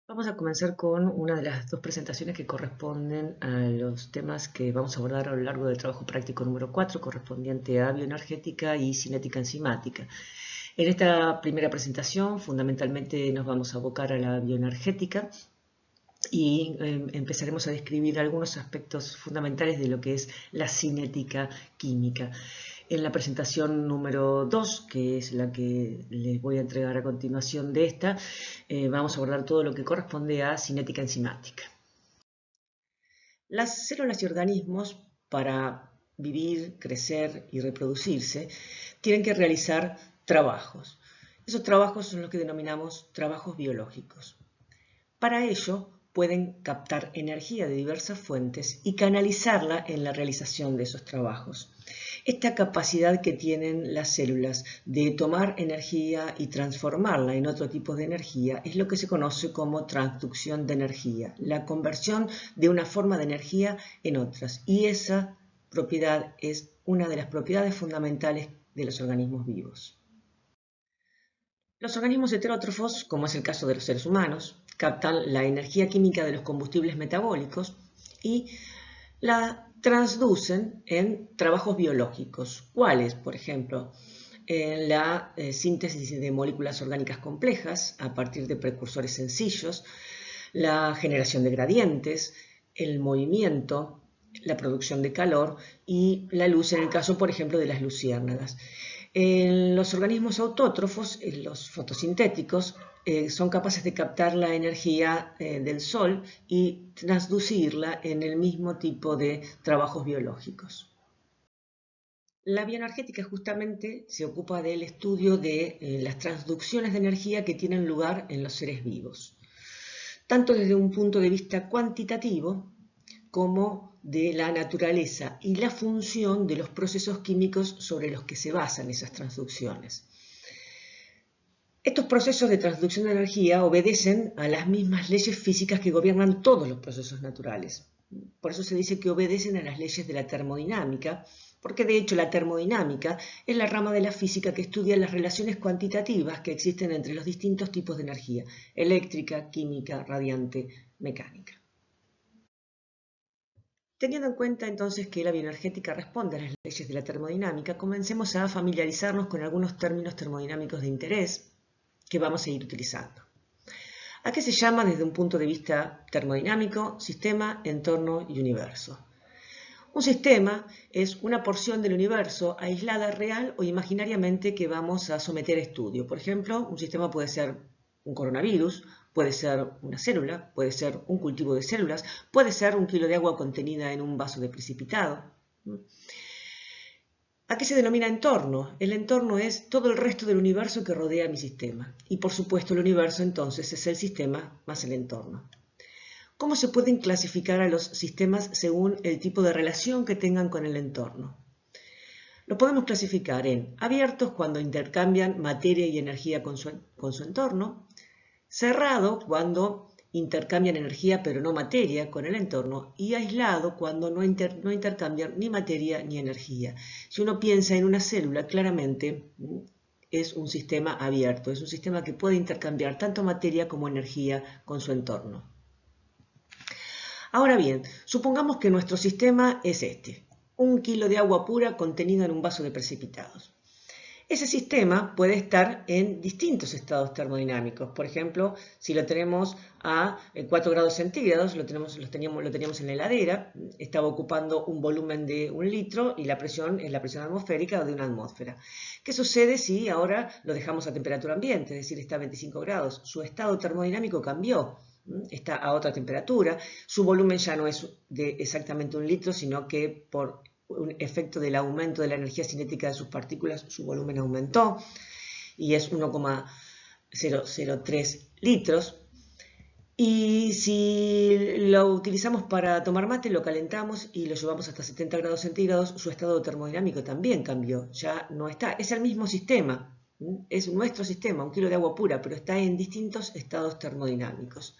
Vamos a comenzar con una de las dos presentaciones que corresponden a los temas que vamos a abordar a lo largo del trabajo práctico número 4, correspondiente a bioenergética y cinética enzimática. En esta primera presentación, fundamentalmente nos vamos a abocar a la bioenergética y empezaremos a describir algunos aspectos fundamentales de lo que es la cinética química. En la presentación número 2, que es la que les voy a entregar a continuación de esta, vamos a abordar todo lo que corresponde a cinética enzimática. Las células y organismos, para vivir, crecer y reproducirse, tienen que realizar trabajos. Esos trabajos son los que denominamos trabajos biológicos. Para ello, pueden captar energía de diversas fuentes y canalizarla en la realización de esos trabajos. Esta capacidad que tienen las células de tomar energía y transformarla en otro tipo de energía es lo que se conoce como transducción de energía, la conversión de una forma de energía en otras. Y esa propiedad es una de las propiedades fundamentales de los organismos vivos. Los organismos heterótrofos, como es el caso de los seres humanos, captan la energía química de los combustibles metabólicos y la transducen en trabajos biológicos. ¿Cuáles? Por ejemplo, en la síntesis de moléculas orgánicas complejas a partir de precursores sencillos, la generación de gradientes, el movimiento, la producción de calor y la luz en el caso, por ejemplo, de las luciérnagas. En los organismos autótrofos, los fotosintéticos, son capaces de captar la energía del sol y transducirla en el mismo tipo de trabajos biológicos. La bioenergética justamente se ocupa del estudio de las transducciones de energía que tienen lugar en los seres vivos, tanto desde un punto de vista cuantitativo como de la naturaleza y la función de los procesos químicos sobre los que se basan esas transducciones. Estos procesos de transducción de energía obedecen a las mismas leyes físicas que gobiernan todos los procesos naturales. Por eso se dice que obedecen a las leyes de la termodinámica, porque de hecho la termodinámica es la rama de la física que estudia las relaciones cuantitativas que existen entre los distintos tipos de energía, eléctrica, química, radiante, mecánica. Teniendo en cuenta entonces que la bioenergética responde a las leyes de la termodinámica, comencemos a familiarizarnos con algunos términos termodinámicos de interés que vamos a ir utilizando. ¿A qué se llama desde un punto de vista termodinámico? Sistema, entorno y universo. Un sistema es una porción del universo aislada real o imaginariamente que vamos a someter a estudio. Por ejemplo, un sistema puede ser un coronavirus, puede ser una célula, puede ser un cultivo de células, puede ser un kilo de agua contenida en un vaso de precipitado. ¿A qué se denomina entorno? El entorno es todo el resto del universo que rodea mi sistema. Y por supuesto el universo entonces es el sistema más el entorno. ¿Cómo se pueden clasificar a los sistemas según el tipo de relación que tengan con el entorno? Lo podemos clasificar en abiertos cuando intercambian materia y energía con su entorno, cerrado cuando intercambian energía pero no materia con el entorno y aislado cuando no intercambian ni materia ni energía. Si uno piensa en una célula, claramente es un sistema abierto, es un sistema que puede intercambiar tanto materia como energía con su entorno. Ahora bien, supongamos que nuestro sistema es este, un kilo de agua pura contenida en un vaso de precipitados. Ese sistema puede estar en distintos estados termodinámicos. Por ejemplo, si lo tenemos a 4 grados centígrados, lo teníamos en la heladera, estaba ocupando un volumen de 1 litro y la presión es la presión atmosférica o de una atmósfera. ¿Qué sucede si ahora lo dejamos a temperatura ambiente, es decir, está a 25 grados? Su estado termodinámico cambió. Está a otra temperatura, su volumen ya no es de exactamente 1 litro, sino que por un efecto del aumento de la energía cinética de sus partículas, su volumen aumentó y es 1,003 litros. Y si lo utilizamos para tomar mate, lo calentamos y lo llevamos hasta 70 grados centígrados, su estado termodinámico también cambió, ya no está. Es el mismo sistema, es nuestro sistema, un kilo de agua pura, pero está en distintos estados termodinámicos.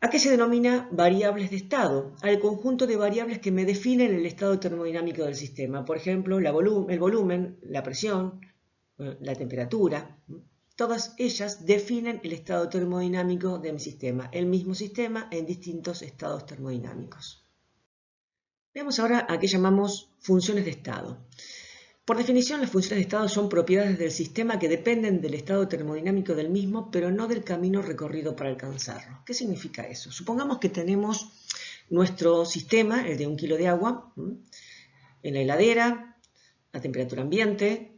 ¿A qué se denomina variables de estado? Al conjunto de variables que me definen el estado termodinámico del sistema. Por ejemplo, el volumen, la presión, la temperatura. Todas ellas definen el estado termodinámico de mi sistema, el mismo sistema en distintos estados termodinámicos. Veamos ahora a qué llamamos funciones de estado. Por definición, las funciones de estado son propiedades del sistema que dependen del estado termodinámico del mismo, pero no del camino recorrido para alcanzarlo. ¿Qué significa eso? Supongamos que tenemos nuestro sistema, el de 1 kilo de agua, en la heladera, a temperatura ambiente,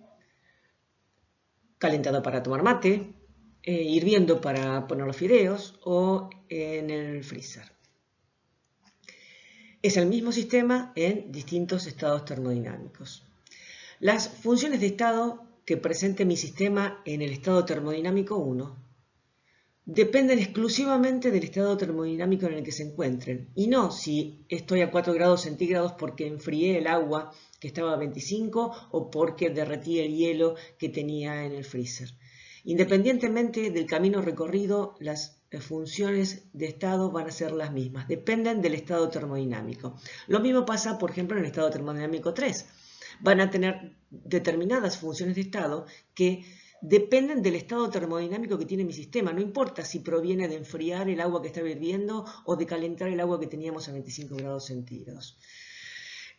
calentado para tomar mate, hirviendo para poner los fideos o en el freezer. Es el mismo sistema en distintos estados termodinámicos. Las funciones de estado que presente mi sistema en el estado termodinámico 1 dependen exclusivamente del estado termodinámico en el que se encuentren y no si estoy a 4 grados centígrados porque enfrié el agua que estaba a 25 o porque derretí el hielo que tenía en el freezer. Independientemente del camino recorrido, las funciones de estado van a ser las mismas, dependen del estado termodinámico. Lo mismo pasa, por ejemplo, en el estado termodinámico 3. Van a tener determinadas funciones de estado que dependen del estado termodinámico que tiene mi sistema. No importa si proviene de enfriar el agua que estaba hirviendo o de calentar el agua que teníamos a 25 grados centígrados.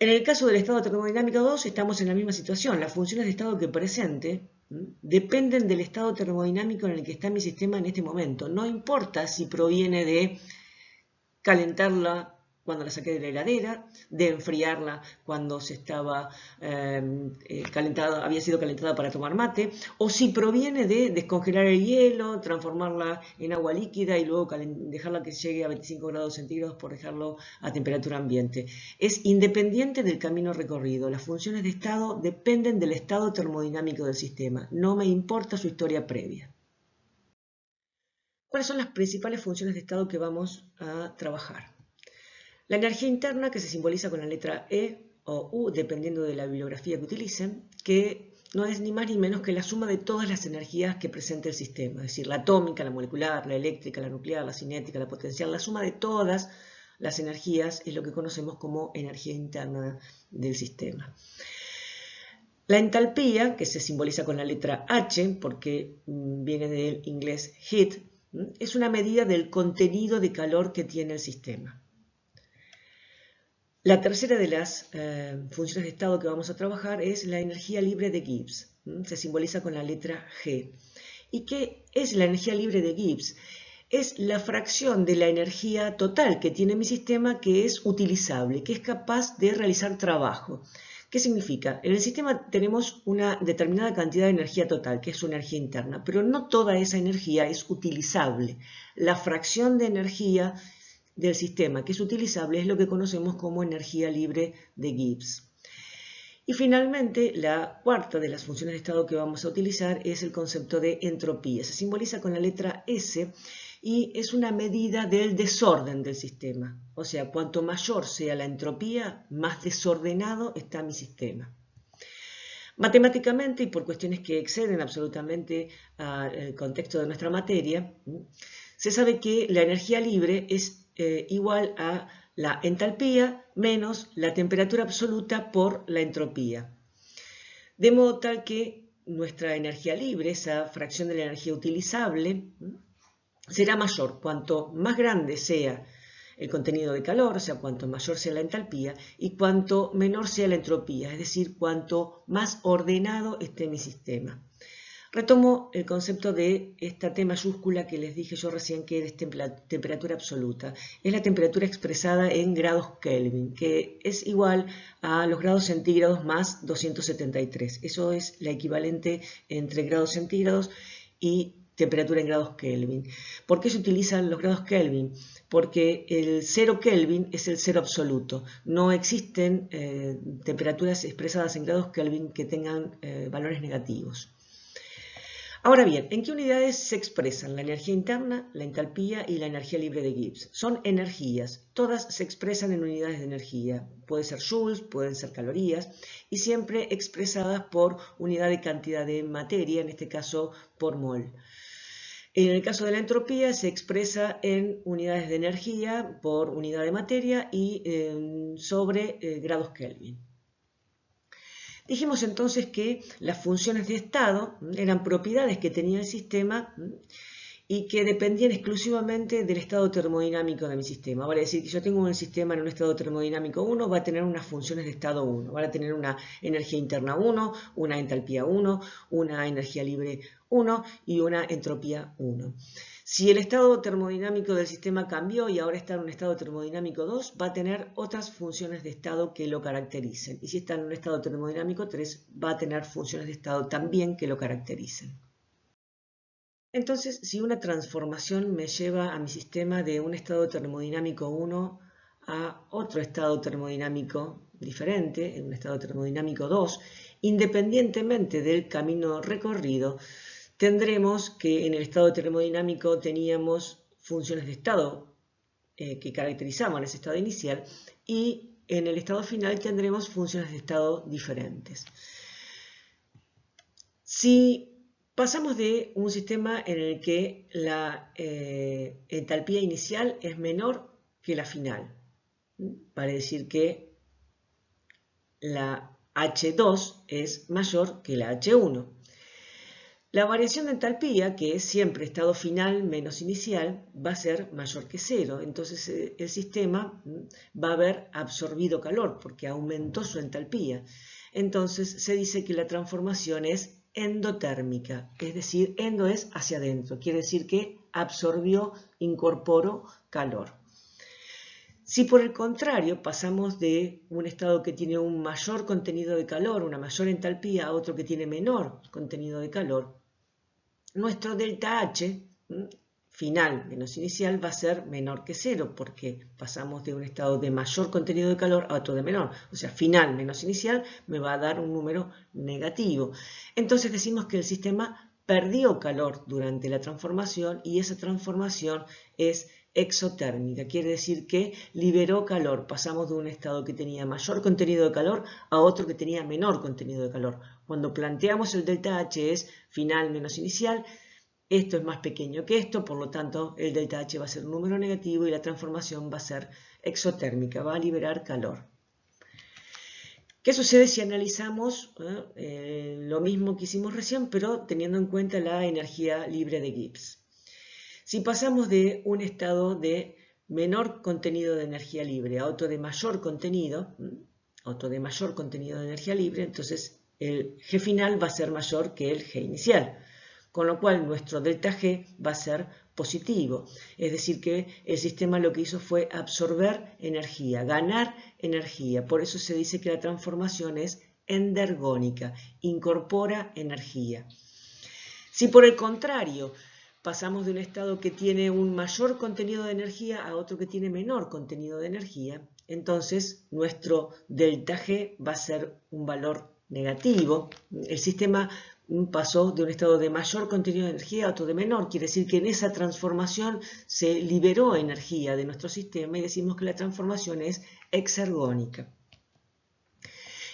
En el caso del estado termodinámico 2 estamos en la misma situación. Las funciones de estado que presente dependen del estado termodinámico en el que está mi sistema en este momento. No importa si proviene de calentarla cuando la saqué de la heladera, de enfriarla cuando se estaba había sido calentada para tomar mate, o si proviene de descongelar el hielo, transformarla en agua líquida y luego dejarla que llegue a 25 grados centígrados por dejarlo a temperatura ambiente. Es independiente del camino recorrido. Las funciones de estado dependen del estado termodinámico del sistema. No me importa su historia previa. ¿Cuáles son las principales funciones de estado que vamos a trabajar? La energía interna, que se simboliza con la letra E o U, dependiendo de la bibliografía que utilicen, que no es ni más ni menos que la suma de todas las energías que presenta el sistema, es decir, la atómica, la molecular, la eléctrica, la nuclear, la cinética, la potencial, la suma de todas las energías es lo que conocemos como energía interna del sistema. La entalpía, que se simboliza con la letra H, porque viene del inglés heat, es una medida del contenido de calor que tiene el sistema. La tercera de las funciones de estado que vamos a trabajar es la energía libre de Gibbs. Se simboliza con la letra G. ¿Y qué es la energía libre de Gibbs? Es la fracción de la energía total que tiene mi sistema que es utilizable, que es capaz de realizar trabajo. ¿Qué significa? En el sistema tenemos una determinada cantidad de energía total, que es su energía interna, pero no toda esa energía es utilizable. La fracción de energía del sistema que es utilizable es lo que conocemos como energía libre de Gibbs. Y finalmente, la cuarta de las funciones de estado que vamos a utilizar es el concepto de entropía. Se simboliza con la letra S y es una medida del desorden del sistema. O sea, cuanto mayor sea la entropía, más desordenado está mi sistema. Matemáticamente, y por cuestiones que exceden absolutamente al contexto de nuestra materia, se sabe que la energía libre es igual a la entalpía menos la temperatura absoluta por la entropía. De modo tal que nuestra energía libre, esa fracción de la energía utilizable, será mayor cuanto más grande sea el contenido de calor, o sea, cuanto mayor sea la entalpía y cuanto menor sea la entropía, es decir, cuanto más ordenado esté mi sistema. Retomo el concepto de esta T mayúscula que les dije yo recién que es temperatura absoluta. Es la temperatura expresada en grados Kelvin, que es igual a los grados centígrados más 273. Eso es la equivalente entre grados centígrados y temperatura en grados Kelvin. ¿Por qué se utilizan los grados Kelvin? Porque el 0 Kelvin es el cero absoluto. No existen temperaturas expresadas en grados Kelvin que tengan valores negativos. Ahora bien, ¿en qué unidades se expresan la energía interna, la entalpía y la energía libre de Gibbs? Son energías, todas se expresan en unidades de energía. Puede ser joules, pueden ser calorías, y siempre expresadas por unidad de cantidad de materia, en este caso por mol. En el caso de la entropía se expresa en unidades de energía por unidad de materia y sobre grados Kelvin. Dijimos entonces que las funciones de estado eran propiedades que tenía el sistema y que dependían exclusivamente del estado termodinámico de mi sistema. Vale decir que yo tengo un sistema en un estado termodinámico 1, va a tener unas funciones de estado 1, va a tener una energía interna 1, una entalpía 1, una energía libre 1 y una entropía 1. Si el estado termodinámico del sistema cambió y ahora está en un estado termodinámico 2, va a tener otras funciones de estado que lo caractericen. Y si está en un estado termodinámico 3, va a tener funciones de estado también que lo caractericen. Entonces, si una transformación me lleva a mi sistema de un estado termodinámico 1 a otro estado termodinámico diferente, en un estado termodinámico 2, independientemente del camino recorrido, tendremos que en el estado termodinámico teníamos funciones de estado que caracterizaban ese estado inicial y en el estado final tendremos funciones de estado diferentes. Si pasamos de un sistema en el que la entalpía inicial es menor que la final, vale decir que la H2 es mayor que la H1. La variación de entalpía, que es siempre estado final menos inicial, va a ser mayor que 0. Entonces el sistema va a haber absorbido calor porque aumentó su entalpía. Entonces se dice que la transformación es endotérmica, es decir, endo es hacia adentro, quiere decir que absorbió, incorporó calor. Si por el contrario pasamos de un estado que tiene un mayor contenido de calor, una mayor entalpía, a otro que tiene menor contenido de calor, nuestro delta H final menos inicial va a ser menor que 0 porque pasamos de un estado de mayor contenido de calor a otro de menor. O sea, final menos inicial me va a dar un número negativo. Entonces decimos que el sistema perdió calor durante la transformación y esa transformación es exotérmica. Quiere decir que liberó calor. Pasamos de un estado que tenía mayor contenido de calor a otro que tenía menor contenido de calor. Cuando planteamos el delta H es final menos inicial. Esto es más pequeño que esto, por lo tanto el delta H va a ser un número negativo y la transformación va a ser exotérmica, va a liberar calor. ¿Qué sucede si analizamos lo mismo que hicimos recién, pero teniendo en cuenta la energía libre de Gibbs? Si pasamos de un estado de menor contenido de energía libre a otro de mayor contenido de energía libre, entonces el G final va a ser mayor que el G inicial. Con lo cual nuestro delta G va a ser positivo. Es decir que el sistema lo que hizo fue absorber energía, ganar energía. Por eso se dice que la transformación es endergónica, incorpora energía. Si por el contrario pasamos de un estado que tiene un mayor contenido de energía a otro que tiene menor contenido de energía, entonces nuestro delta G va a ser un valor negativo. El sistema pasó de un estado de mayor contenido de energía a otro de menor. Quiere decir que en esa transformación se liberó energía de nuestro sistema y decimos que la transformación es exergónica.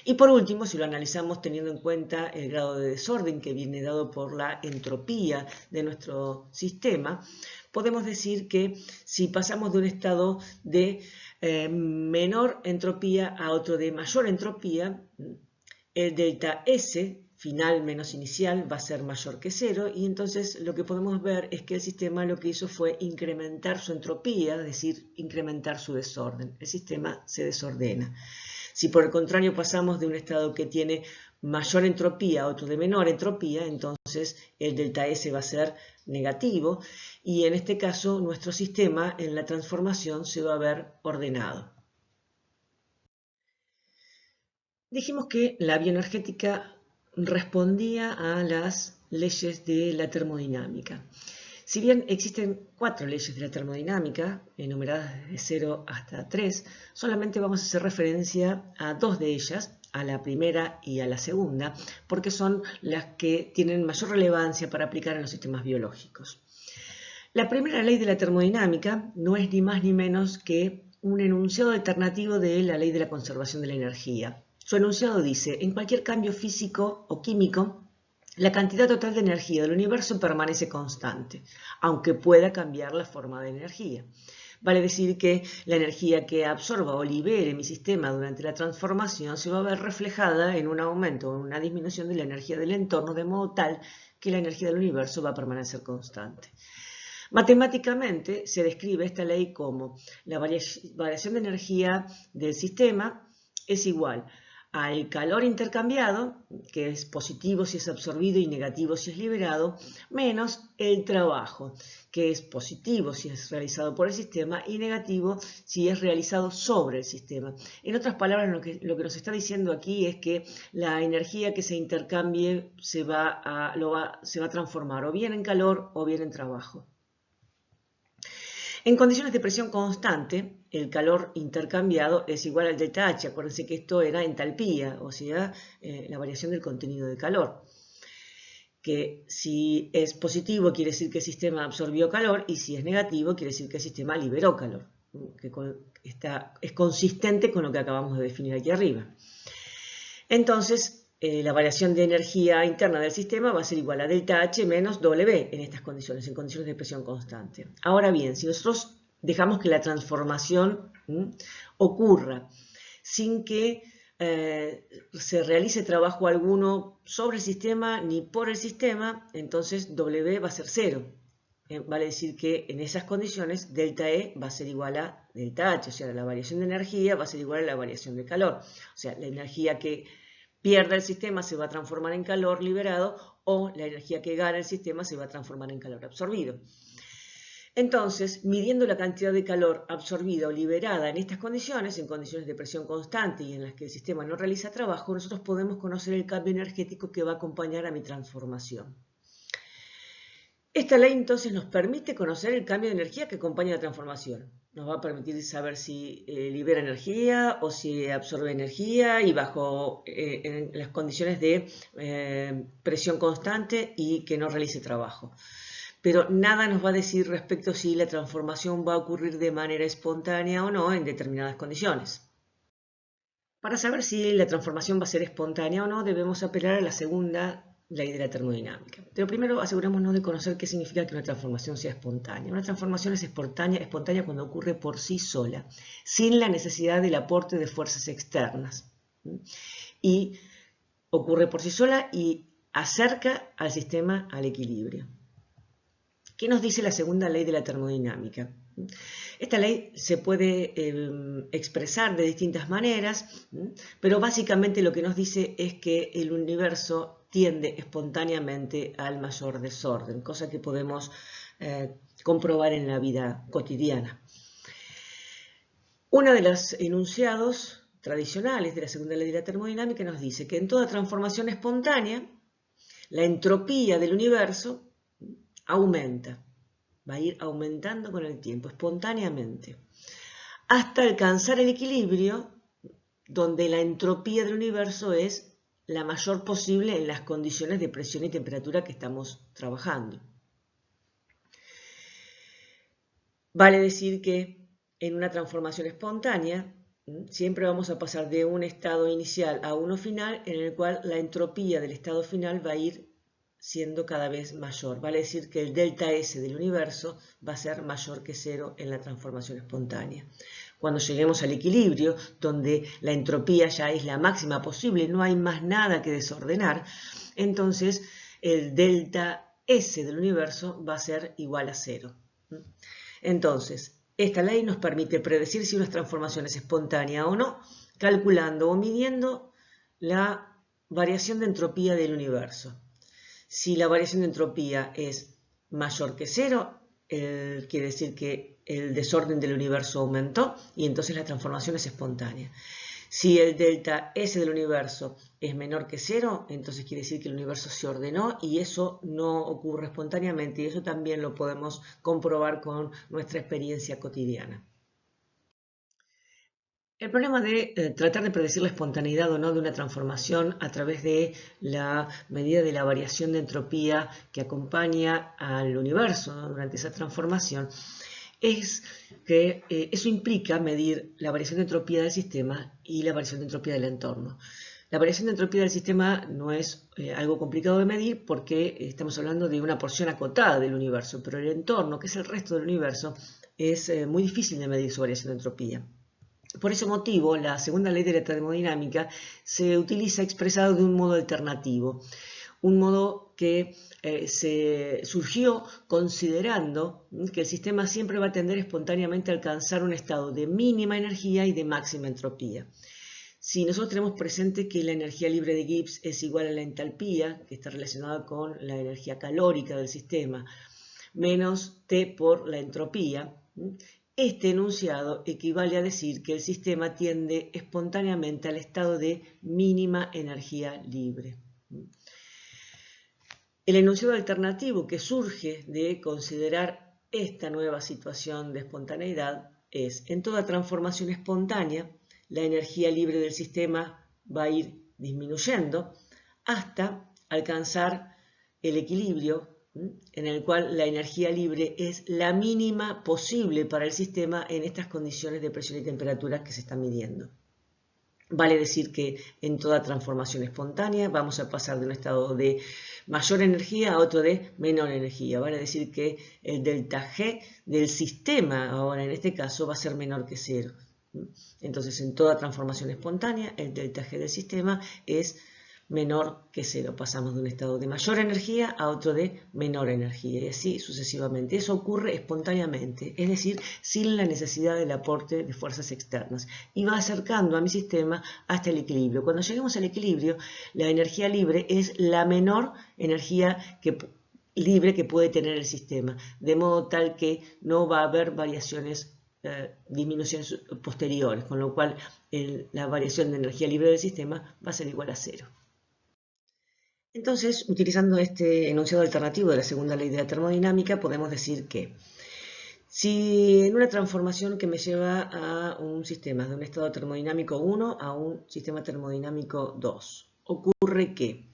Y por último, si lo analizamos teniendo en cuenta el grado de desorden que viene dado por la entropía de nuestro sistema, podemos decir que si pasamos de un estado de menor entropía a otro de mayor entropía, el delta S final menos inicial va a ser mayor que 0 y entonces lo que podemos ver es que el sistema lo que hizo fue incrementar su entropía, es decir, incrementar su desorden. El sistema se desordena. Si por el contrario pasamos de un estado que tiene mayor entropía a otro de menor entropía, entonces el delta S va a ser negativo y en este caso nuestro sistema en la transformación se va a ver ordenado. Dijimos que la bioenergética respondía a las leyes de la termodinámica. Si bien existen 4 leyes de la termodinámica, enumeradas de 0 hasta 3, solamente vamos a hacer referencia a 2 de ellas, a la primera y a la segunda, porque son las que tienen mayor relevancia para aplicar en los sistemas biológicos. La primera ley de la termodinámica no es ni más ni menos que un enunciado alternativo de la ley de la conservación de la energía. Su enunciado dice, en cualquier cambio físico o químico, la cantidad total de energía del universo permanece constante, aunque pueda cambiar la forma de energía. Vale decir que la energía que absorba o libere mi sistema durante la transformación se va a ver reflejada en un aumento o una disminución de la energía del entorno, de modo tal que la energía del universo va a permanecer constante. Matemáticamente se describe esta ley como la variación de energía del sistema es igual al calor intercambiado, que es positivo si es absorbido y negativo si es liberado, menos el trabajo, que es positivo si es realizado por el sistema y negativo si es realizado sobre el sistema. En otras palabras, lo que nos está diciendo aquí es que la energía que se intercambie se va a transformar o bien en calor o bien en trabajo. En condiciones de presión constante, el calor intercambiado es igual al delta H. Acuérdense que esto era entalpía, o sea, la variación del contenido de calor. Que si es positivo quiere decir que el sistema absorbió calor y si es negativo quiere decir que el sistema liberó calor. Que es consistente con lo que acabamos de definir aquí arriba. Entonces, la variación de energía interna del sistema va a ser igual a delta H menos W en estas condiciones, en condiciones de presión constante. Ahora bien, si nosotros dejamos que la transformación ocurra sin que se realice trabajo alguno sobre el sistema ni por el sistema, entonces W va a ser 0. Vale decir que en esas condiciones delta E va a ser igual a delta H, o sea, la variación de energía va a ser igual a la variación de calor. O sea, la energía que pierda el sistema se va a transformar en calor liberado o la energía que gana el sistema se va a transformar en calor absorbido. Entonces, midiendo la cantidad de calor absorbida o liberada en estas condiciones, en condiciones de presión constante y en las que el sistema no realiza trabajo, nosotros podemos conocer el cambio energético que va a acompañar a mi transformación. Esta ley entonces nos permite conocer el cambio de energía que acompaña la transformación. Nos va a permitir saber si libera energía o si absorbe energía y bajo en las condiciones de presión constante y que no realice trabajo. Pero nada nos va a decir respecto a si la transformación va a ocurrir de manera espontánea o no en determinadas condiciones. Para saber si la transformación va a ser espontánea o no, debemos apelar a la segunda ley de la termodinámica. Pero primero asegurémonos de conocer qué significa que una transformación sea espontánea. Una transformación es espontánea cuando ocurre por sí sola, sin la necesidad del aporte de fuerzas externas. Y ocurre por sí sola y acerca al sistema al equilibrio. ¿Qué nos dice la segunda ley de la termodinámica? Esta ley se puede expresar de distintas maneras, pero básicamente lo que nos dice es que el universo tiende espontáneamente al mayor desorden, cosa que podemos comprobar en la vida cotidiana. Uno de los enunciados tradicionales de la segunda ley de la termodinámica nos dice que en toda transformación espontánea, la entropía del universo aumenta, va a ir aumentando con el tiempo, espontáneamente, hasta alcanzar el equilibrio donde la entropía del universo es la mayor posible en las condiciones de presión y temperatura que estamos trabajando. Vale decir que en una transformación espontánea siempre vamos a pasar de un estado inicial a uno final en el cual la entropía del estado final va a ir siendo cada vez mayor. Vale decir que el delta S del universo va a ser mayor que 0 en la transformación espontánea. Cuando lleguemos al equilibrio, donde la entropía ya es la máxima posible, no hay más nada que desordenar, entonces el delta S del universo va a ser igual a 0. Entonces, esta ley nos permite predecir si una transformación es espontánea o no, calculando o midiendo la variación de entropía del universo. Si la variación de entropía es mayor que 0, quiere decir que el desorden del universo aumentó y entonces la transformación es espontánea. Si el delta S del universo es menor que 0, entonces quiere decir que el universo se ordenó y eso no ocurre espontáneamente y eso también lo podemos comprobar con nuestra experiencia cotidiana. El problema de tratar de predecir la espontaneidad o no de una transformación a través de la medida de la variación de entropía que acompaña al universo, ¿no?, durante esa transformación, es que eso implica medir la variación de entropía del sistema y la variación de entropía del entorno. La variación de entropía del sistema no es algo complicado de medir porque estamos hablando de una porción acotada del universo, pero el entorno, que es el resto del universo, es muy difícil de medir su variación de entropía. Por ese motivo, la segunda ley de la termodinámica se utiliza expresado de un modo alternativo, un modo que se surgió considerando que el sistema siempre va a tender espontáneamente a alcanzar un estado de mínima energía y de máxima entropía. Si nosotros tenemos presente que la energía libre de Gibbs es igual a la entalpía, que está relacionada con la energía calórica del sistema, menos T por la entropía, este enunciado equivale a decir que el sistema tiende espontáneamente al estado de mínima energía libre. El enunciado alternativo que surge de considerar esta nueva situación de espontaneidad es: en toda transformación espontánea, la energía libre del sistema va a ir disminuyendo hasta alcanzar el equilibrio en el cual la energía libre es la mínima posible para el sistema en estas condiciones de presión y temperatura que se están midiendo. Vale decir que en toda transformación espontánea vamos a pasar de un estado de mayor energía a otro de menor energía. Vale decir que el delta G del sistema, ahora en este caso, va a ser menor que cero. Entonces, en toda transformación espontánea, el delta G del sistema es menor que cero. Pasamos de un estado de mayor energía a otro de menor energía y así sucesivamente. Eso ocurre espontáneamente, es decir, sin la necesidad del aporte de fuerzas externas y va acercando a mi sistema hasta el equilibrio. Cuando lleguemos al equilibrio, la energía libre es la menor energía libre que puede tener el sistema, de modo tal que no va a haber variaciones disminuciones posteriores, con lo cual la variación de energía libre del sistema va a ser igual a cero. Entonces, utilizando este enunciado alternativo de la segunda ley de la termodinámica, podemos decir que si en una transformación que me lleva a un sistema de un estado termodinámico 1 a un sistema termodinámico 2, ocurre que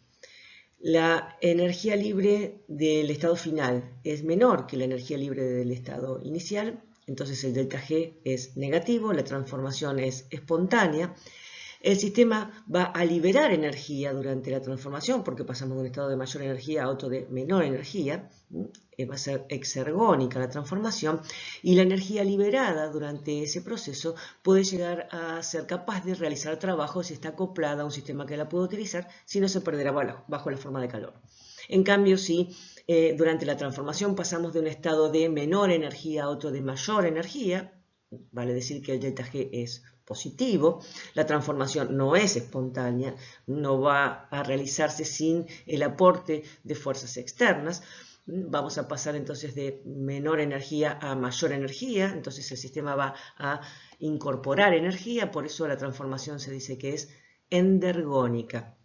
la energía libre del estado final es menor que la energía libre del estado inicial, entonces el delta G es negativo, la transformación es espontánea. El sistema va a liberar energía durante la transformación porque pasamos de un estado de mayor energía a otro de menor energía. Va a ser exergónica la transformación y la energía liberada durante ese proceso puede llegar a ser capaz de realizar trabajo si está acoplada a un sistema que la puede utilizar, si no se perderá bajo la forma de calor. En cambio, si durante la transformación pasamos de un estado de menor energía a otro de mayor energía, vale decir que el delta G es positivo, la transformación no es espontánea, no va a realizarse sin el aporte de fuerzas externas. Vamos a pasar entonces de menor energía a mayor energía, entonces el sistema va a incorporar energía, por eso la transformación se dice que es endergónica.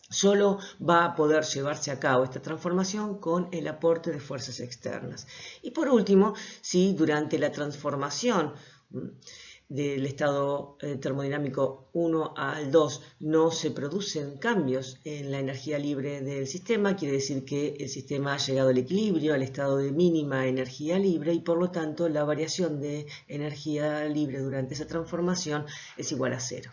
Solo va a poder llevarse a cabo esta transformación con el aporte de fuerzas externas. Y por último, si durante la transformación del estado termodinámico 1 al 2 no se producen cambios en la energía libre del sistema, quiere decir que el sistema ha llegado al equilibrio, al estado de mínima energía libre y por lo tanto la variación de energía libre durante esa transformación es igual a cero.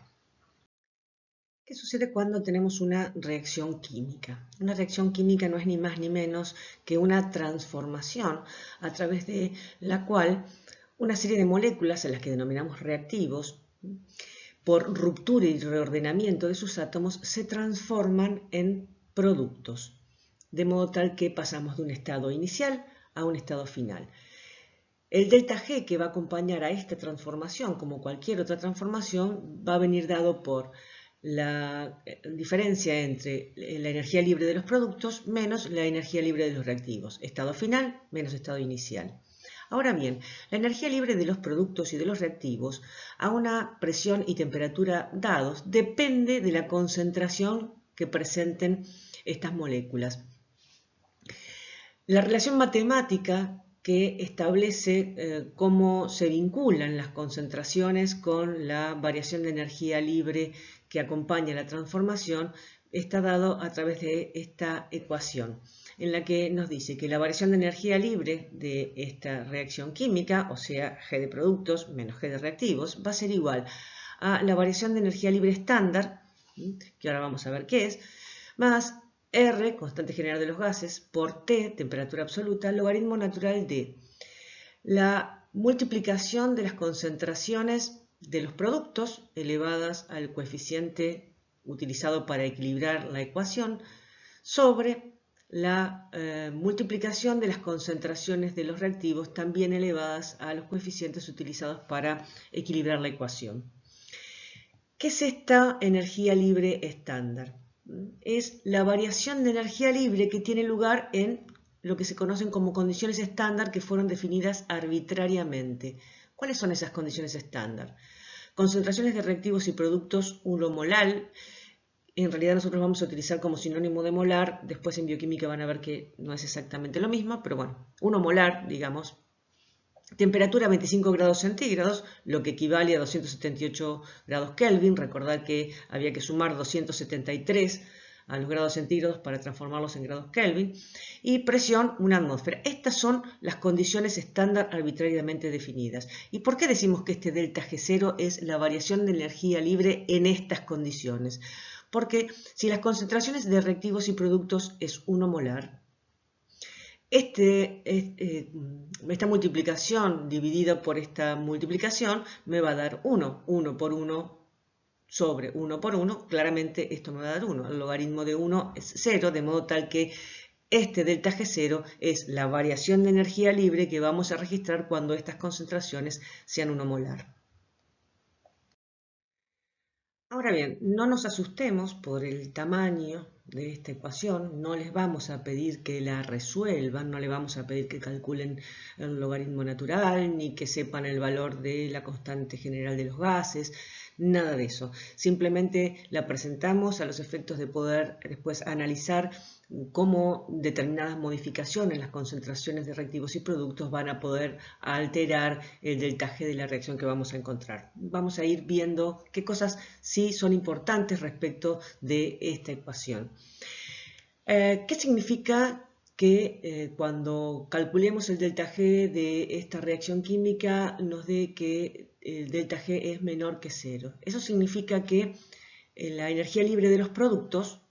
¿Qué sucede cuando tenemos una reacción química? Una reacción química no es ni más ni menos que una transformación a través de la cual una serie de moléculas, a las que denominamos reactivos, por ruptura y reordenamiento de sus átomos, se transforman en productos, de modo tal que pasamos de un estado inicial a un estado final. El delta G que va a acompañar a esta transformación, como cualquier otra transformación, va a venir dado por la diferencia entre la energía libre de los productos menos la energía libre de los reactivos, estado final menos estado inicial. Ahora bien, la energía libre de los productos y de los reactivos a una presión y temperatura dados depende de la concentración que presenten estas moléculas. La relación matemática que establece cómo se vinculan las concentraciones con la variación de energía libre que acompaña la transformación está dado a través de esta ecuación, en la que nos dice que la variación de energía libre de esta reacción química, o sea, G de productos menos G de reactivos, va a ser igual a la variación de energía libre estándar, que ahora vamos a ver qué es, más R, constante general de los gases, por T, temperatura absoluta, logaritmo natural de la multiplicación de las concentraciones de los productos elevadas al coeficiente utilizado para equilibrar la ecuación sobre la multiplicación de las concentraciones de los reactivos también elevadas a los coeficientes utilizados para equilibrar la ecuación. ¿Qué es esta energía libre estándar? Es la variación de energía libre que tiene lugar en lo que se conocen como condiciones estándar que fueron definidas arbitrariamente. ¿Cuáles son esas condiciones estándar? Concentraciones de reactivos y productos 1 molar. En realidad nosotros vamos a utilizar como sinónimo de molar, después en bioquímica van a ver que no es exactamente lo mismo, pero bueno, 1 molar, digamos. Temperatura 25 grados centígrados, lo que equivale a 278 grados Kelvin. Recordad que había que sumar 273 a los grados centígrados para transformarlos en grados Kelvin. Y presión, una atmósfera. Estas son las condiciones estándar arbitrariamente definidas. ¿Y por qué decimos que este delta G0 es la variación de energía libre en estas condiciones? Porque si las concentraciones de reactivos y productos es 1 molar, esta multiplicación dividida por esta multiplicación me va a dar 1. 1 por 1 sobre 1 por 1, claramente esto me va a dar 1. El logaritmo de 1 es 0, de modo tal que este delta G0 es la variación de energía libre que vamos a registrar cuando estas concentraciones sean 1 molar. Ahora bien, no nos asustemos por el tamaño de esta ecuación, no les vamos a pedir que la resuelvan, no les vamos a pedir que calculen el logaritmo natural, ni que sepan el valor de la constante general de los gases, nada de eso. Simplemente la presentamos a los efectos de poder después analizar cómo determinadas modificaciones en las concentraciones de reactivos y productos van a poder alterar el delta G de la reacción que vamos a encontrar. Vamos a ir viendo qué cosas sí son importantes respecto de esta ecuación. ¿Qué significa que cuando calculemos el delta G de esta reacción química nos dé que el delta G es menor que 0? Eso significa que la energía libre de los productos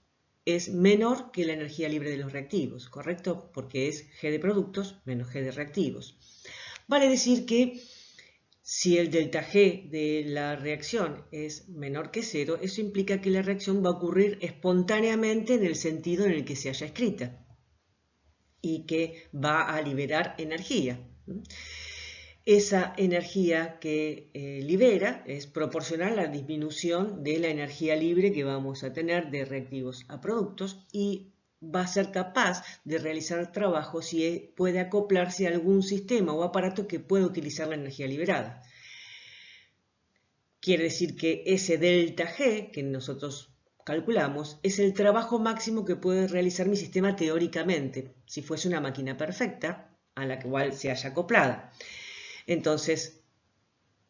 es menor que la energía libre de los reactivos, ¿correcto? Porque es G de productos menos G de reactivos. Vale decir que si el delta G de la reacción es menor que 0, eso implica que la reacción va a ocurrir espontáneamente en el sentido en el que se haya escrita y que va a liberar energía. Esa energía que libera es proporcional a la disminución de la energía libre que vamos a tener de reactivos a productos y va a ser capaz de realizar trabajo si puede acoplarse a algún sistema o aparato que pueda utilizar la energía liberada. Quiere decir que ese delta G que nosotros calculamos es el trabajo máximo que puede realizar mi sistema teóricamente, si fuese una máquina perfecta a la cual se haya acoplada. Entonces,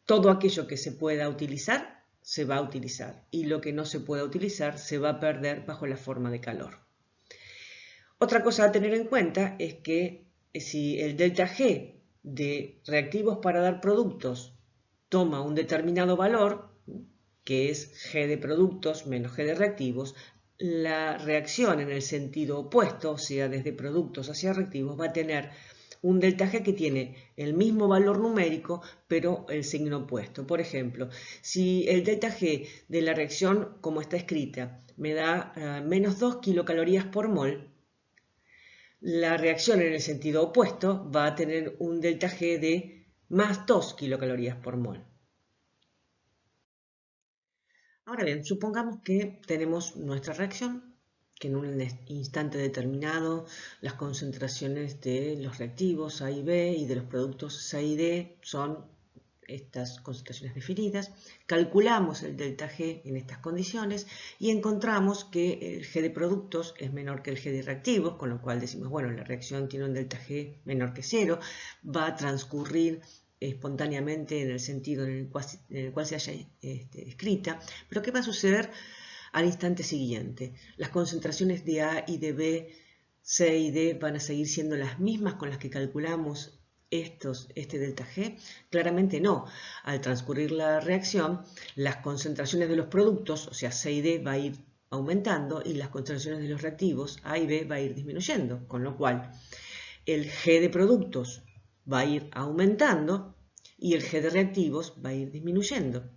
todo aquello que se pueda utilizar, se va a utilizar. Y lo que no se pueda utilizar, se va a perder bajo la forma de calor. Otra cosa a tener en cuenta es que si el delta G de reactivos para dar productos toma un determinado valor, que es G de productos menos G de reactivos, la reacción en el sentido opuesto, o sea, desde productos hacia reactivos, va a tener un delta G que tiene el mismo valor numérico, pero el signo opuesto. Por ejemplo, si el delta G de la reacción, como está escrita, me da menos 2 kilocalorías por mol, la reacción en el sentido opuesto va a tener un delta G de más 2 kilocalorías por mol. Ahora bien, supongamos que tenemos nuestra reacción, que en un instante determinado las concentraciones de los reactivos A y B y de los productos C y D son estas concentraciones definidas. Calculamos el delta G en estas condiciones y encontramos que el G de productos es menor que el G de reactivos, con lo cual decimos, bueno, la reacción tiene un delta G menor que 0, va a transcurrir espontáneamente en el sentido en el cual se haya escrita. Pero ¿qué va a suceder al instante siguiente? Las concentraciones de A y de B, C y D van a seguir siendo las mismas con las que calculamos este delta G. Claramente no. Al transcurrir la reacción, las concentraciones de los productos, o sea, C y D, va a ir aumentando y las concentraciones de los reactivos, A y B, va a ir disminuyendo, con lo cual el G de productos va a ir aumentando y el G de reactivos va a ir disminuyendo.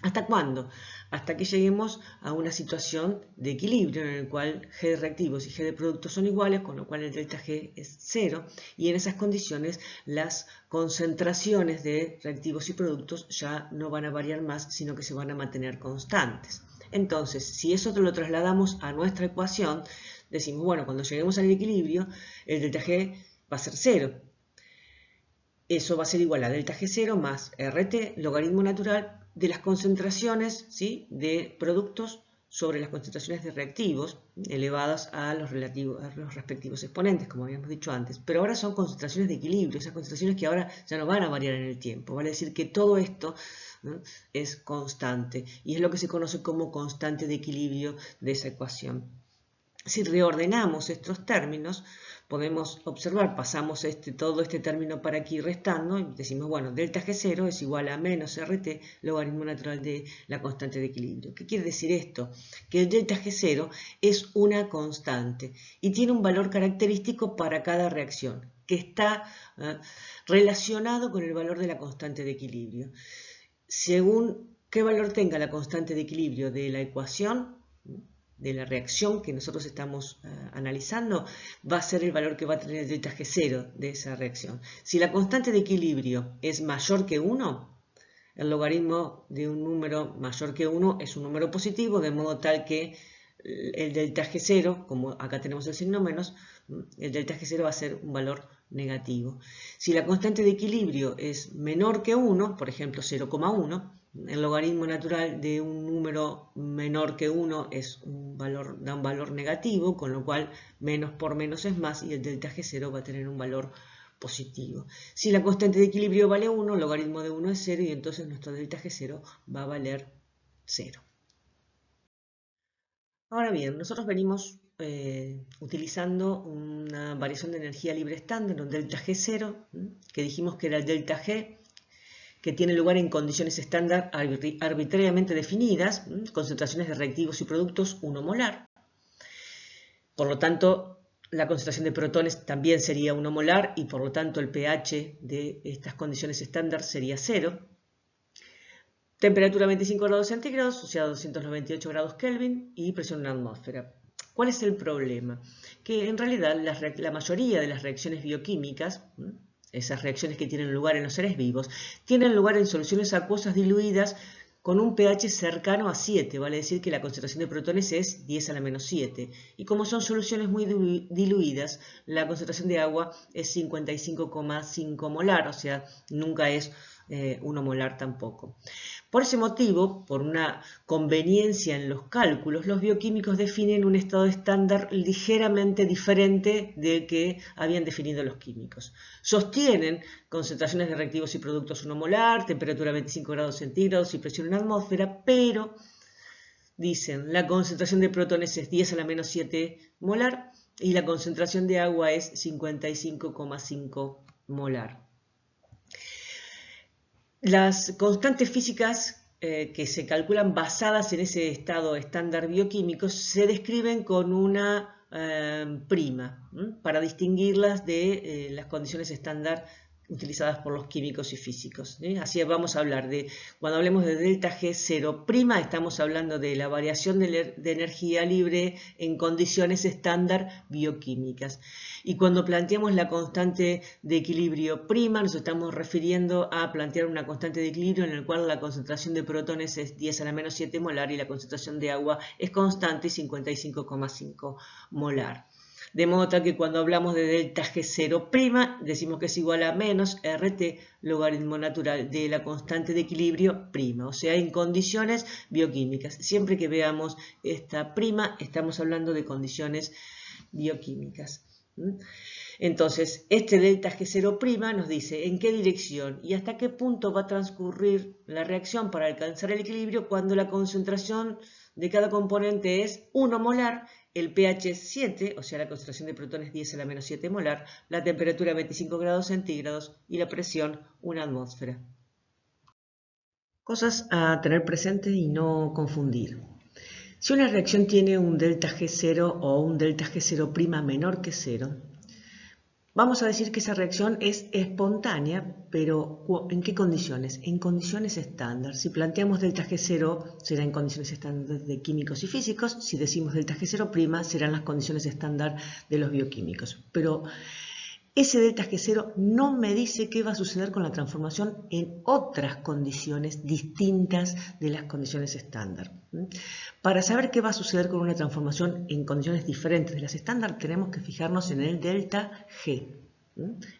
¿Hasta cuándo? Hasta que lleguemos a una situación de equilibrio en el cual G de reactivos y G de productos son iguales, con lo cual el delta G es 0, y en esas condiciones las concentraciones de reactivos y productos ya no van a variar más, sino que se van a mantener constantes. Entonces, si eso lo trasladamos a nuestra ecuación, decimos, bueno, cuando lleguemos al equilibrio, el delta G va a ser 0. Eso va a ser igual a delta G0 más RT, logaritmo natural de las concentraciones, ¿sí?, de productos sobre las concentraciones de reactivos elevadas a los respectivos exponentes, como habíamos dicho antes. Pero ahora son concentraciones de equilibrio, esas concentraciones que ahora ya no van a variar en el tiempo. Vale decir que todo esto, ¿no?, es constante y es lo que se conoce como constante de equilibrio de esa ecuación. Si reordenamos estos términos, podemos observar, pasamos todo este término para aquí restando y decimos, bueno, delta G0 es igual a menos RT, logaritmo natural de la constante de equilibrio. ¿Qué quiere decir esto? Que el delta G0 es una constante y tiene un valor característico para cada reacción, que está relacionado con el valor de la constante de equilibrio. Según qué valor tenga la constante de equilibrio de la ecuación, de la reacción que nosotros estamos analizando, va a ser el valor que va a tener el delta G0 de esa reacción. Si la constante de equilibrio es mayor que 1, el logaritmo de un número mayor que 1 es un número positivo, de modo tal que el delta G0, como acá tenemos el signo menos, el delta G0 va a ser un valor negativo. Si la constante de equilibrio es menor que 1, por ejemplo 0,1, el logaritmo natural de un número menor que 1 da un valor negativo, con lo cual menos por menos es más y el delta G0 va a tener un valor positivo. Si la constante de equilibrio vale 1, el logaritmo de 1 es 0 y entonces nuestro delta G0 va a valer 0. Ahora bien, nosotros venimos utilizando una variación de energía libre estándar, un delta G0, que dijimos que era el delta G, que tiene lugar en condiciones estándar arbitrariamente definidas, concentraciones de reactivos y productos 1 molar. Por lo tanto, la concentración de protones también sería 1 molar y por lo tanto el pH de estas condiciones estándar sería 0. Temperatura 25 grados centígrados, asociada a 298 grados Kelvin y presión en la atmósfera. ¿Cuál es el problema? Que en realidad la mayoría de las reacciones bioquímicas, esas reacciones que tienen lugar en los seres vivos, tienen lugar en soluciones acuosas diluidas con un pH cercano a 7, vale decir que la concentración de protones es 10 a la menos 7. Y como son soluciones muy diluidas, la concentración de agua es 55,5 molar, o sea, nunca es 1 molar tampoco. Por ese motivo, por una conveniencia en los cálculos, los bioquímicos definen un estado estándar ligeramente diferente del que habían definido los químicos. Sostienen concentraciones de reactivos y productos 1 molar, temperatura 25 grados centígrados y presión en la atmósfera, pero dicen la concentración de protones es 10 a la menos 7 molar y la concentración de agua es 55,5 molar. Las constantes físicas que se calculan basadas en ese estado estándar bioquímico se describen con una prima para distinguirlas de las condiciones estándar utilizadas por los químicos y físicos. Así vamos a hablar de, cuando hablemos de delta G0', estamos hablando de la variación de energía libre en condiciones estándar bioquímicas. Y cuando planteamos la constante de equilibrio prima, nos estamos refiriendo a plantear una constante de equilibrio en el cual la concentración de protones es 10 a la menos 7 molar y la concentración de agua es constante, 55,5 molar. De modo tal que cuando hablamos de delta G0', decimos que es igual a menos RT, logaritmo natural de la constante de equilibrio prima, o sea, en condiciones bioquímicas. Siempre que veamos esta prima, estamos hablando de condiciones bioquímicas. Entonces, este delta G0' nos dice en qué dirección y hasta qué punto va a transcurrir la reacción para alcanzar el equilibrio cuando la concentración de cada componente es 1 molar, el pH 7, o sea la concentración de protones 10 a la menos 7 molar, la temperatura 25 grados centígrados y la presión 1 atmósfera. Cosas a tener presente y no confundir. Si una reacción tiene un delta G0 o un delta G0' menor que 0, Vamos a decir que esa reacción es espontánea, pero ¿en qué condiciones? En condiciones estándar. Si planteamos delta G0, será en condiciones estándar de químicos y físicos. Si decimos delta G0', serán las condiciones estándar de los bioquímicos. Pero ese delta G0 no me dice qué va a suceder con la transformación en otras condiciones distintas de las condiciones estándar. Para saber qué va a suceder con una transformación en condiciones diferentes de las estándar, tenemos que fijarnos en el delta G.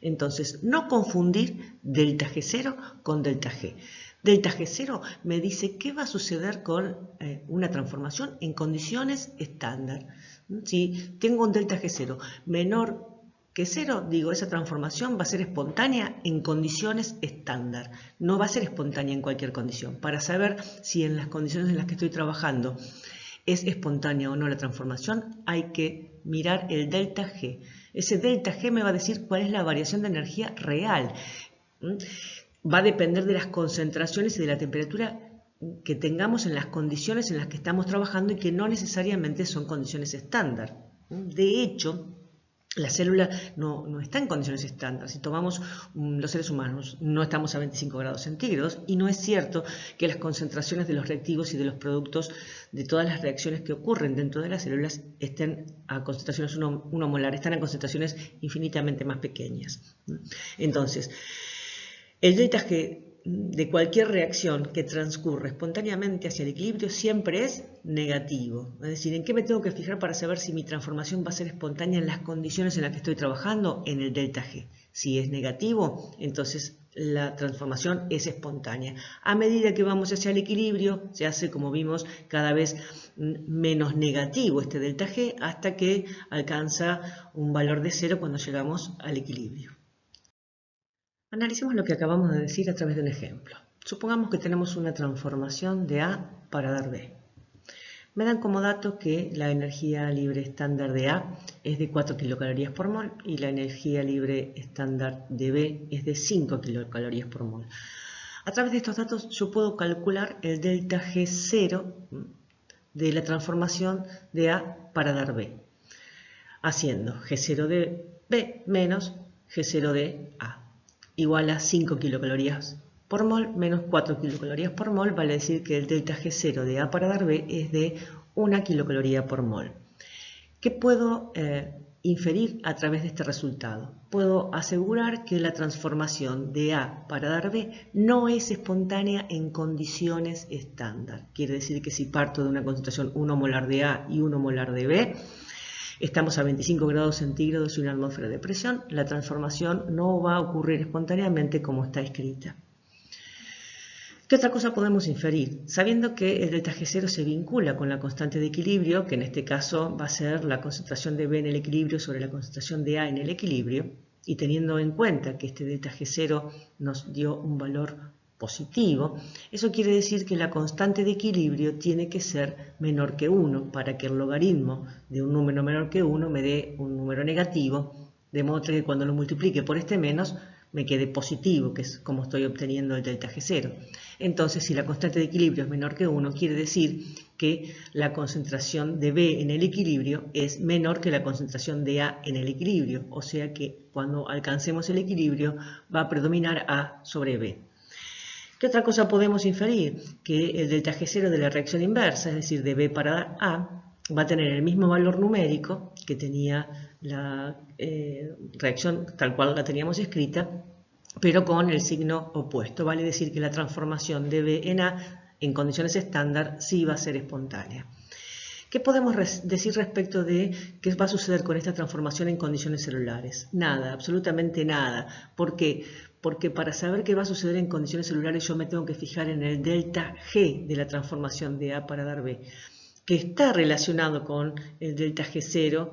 Entonces, no confundir delta G0 con delta G. Delta G0 me dice qué va a suceder con una transformación en condiciones estándar. Si tengo un delta G0 menor que 0, digo, esa transformación va a ser espontánea en condiciones estándar. No va a ser espontánea en cualquier condición. Para saber si en las condiciones en las que estoy trabajando es espontánea o no la transformación, hay que mirar el delta G. Ese delta G me va a decir cuál es la variación de energía real. Va a depender de las concentraciones y de la temperatura que tengamos en las condiciones en las que estamos trabajando y que no necesariamente son condiciones estándar. De hecho, la célula no está en condiciones estándar. Si tomamos los seres humanos, no estamos a 25 grados centígrados y no es cierto que las concentraciones de los reactivos y de los productos de todas las reacciones que ocurren dentro de las células estén a concentraciones 1 molar, están a concentraciones infinitamente más pequeñas. Entonces, el delta G de cualquier reacción que transcurre espontáneamente hacia el equilibrio siempre es negativo. Es decir, ¿en qué me tengo que fijar para saber si mi transformación va a ser espontánea en las condiciones en las que estoy trabajando? En el delta G. Si es negativo, entonces la transformación es espontánea. A medida que vamos hacia el equilibrio, se hace, como vimos, cada vez menos negativo este delta G hasta que alcanza un valor de 0 cuando llegamos al equilibrio. Analicemos lo que acabamos de decir a través de un ejemplo. Supongamos que tenemos una transformación de A para dar B. Me dan como dato que la energía libre estándar de A es de 4 kilocalorías por mol y la energía libre estándar de B es de 5 kilocalorías por mol. A través de estos datos yo puedo calcular el delta G0 de la transformación de A para dar B, haciendo G0 de B menos G0 de A igual a 5 kilocalorías por mol menos 4 kilocalorías por mol, vale decir que el delta G0 de A para dar B es de 1 kilocaloría por mol. ¿Qué puedo inferir a través de este resultado? Puedo asegurar que la transformación de A para dar B no es espontánea en condiciones estándar. Quiere decir que si parto de una concentración 1 molar de A y 1 molar de B, estamos a 25 grados centígrados y una atmósfera de presión, la transformación no va a ocurrir espontáneamente como está escrita. ¿Qué otra cosa podemos inferir? Sabiendo que el delta G0 se vincula con la constante de equilibrio, que en este caso va a ser la concentración de B en el equilibrio sobre la concentración de A en el equilibrio, y teniendo en cuenta que este delta G0 nos dio un valor positivo, eso quiere decir que la constante de equilibrio tiene que ser menor que 1 para que el logaritmo de un número menor que 1 me dé un número negativo, de modo que cuando lo multiplique por este menos me quede positivo, que es como estoy obteniendo el delta G0. Entonces, si la constante de equilibrio es menor que 1, quiere decir que la concentración de B en el equilibrio es menor que la concentración de A en el equilibrio, o sea que cuando alcancemos el equilibrio va a predominar A sobre B. ¿Qué otra cosa podemos inferir? Que el delta G0 de la reacción inversa, es decir, de B para A, va a tener el mismo valor numérico que tenía la reacción tal cual la teníamos escrita, pero con el signo opuesto. Vale decir que la transformación de B en A en condiciones estándar sí va a ser espontánea. ¿Qué podemos decir respecto de qué va a suceder con esta transformación en condiciones celulares? Nada, absolutamente nada. ¿Por qué? Porque para saber qué va a suceder en condiciones celulares yo me tengo que fijar en el delta G de la transformación de A para dar B, que está relacionado con el delta G0,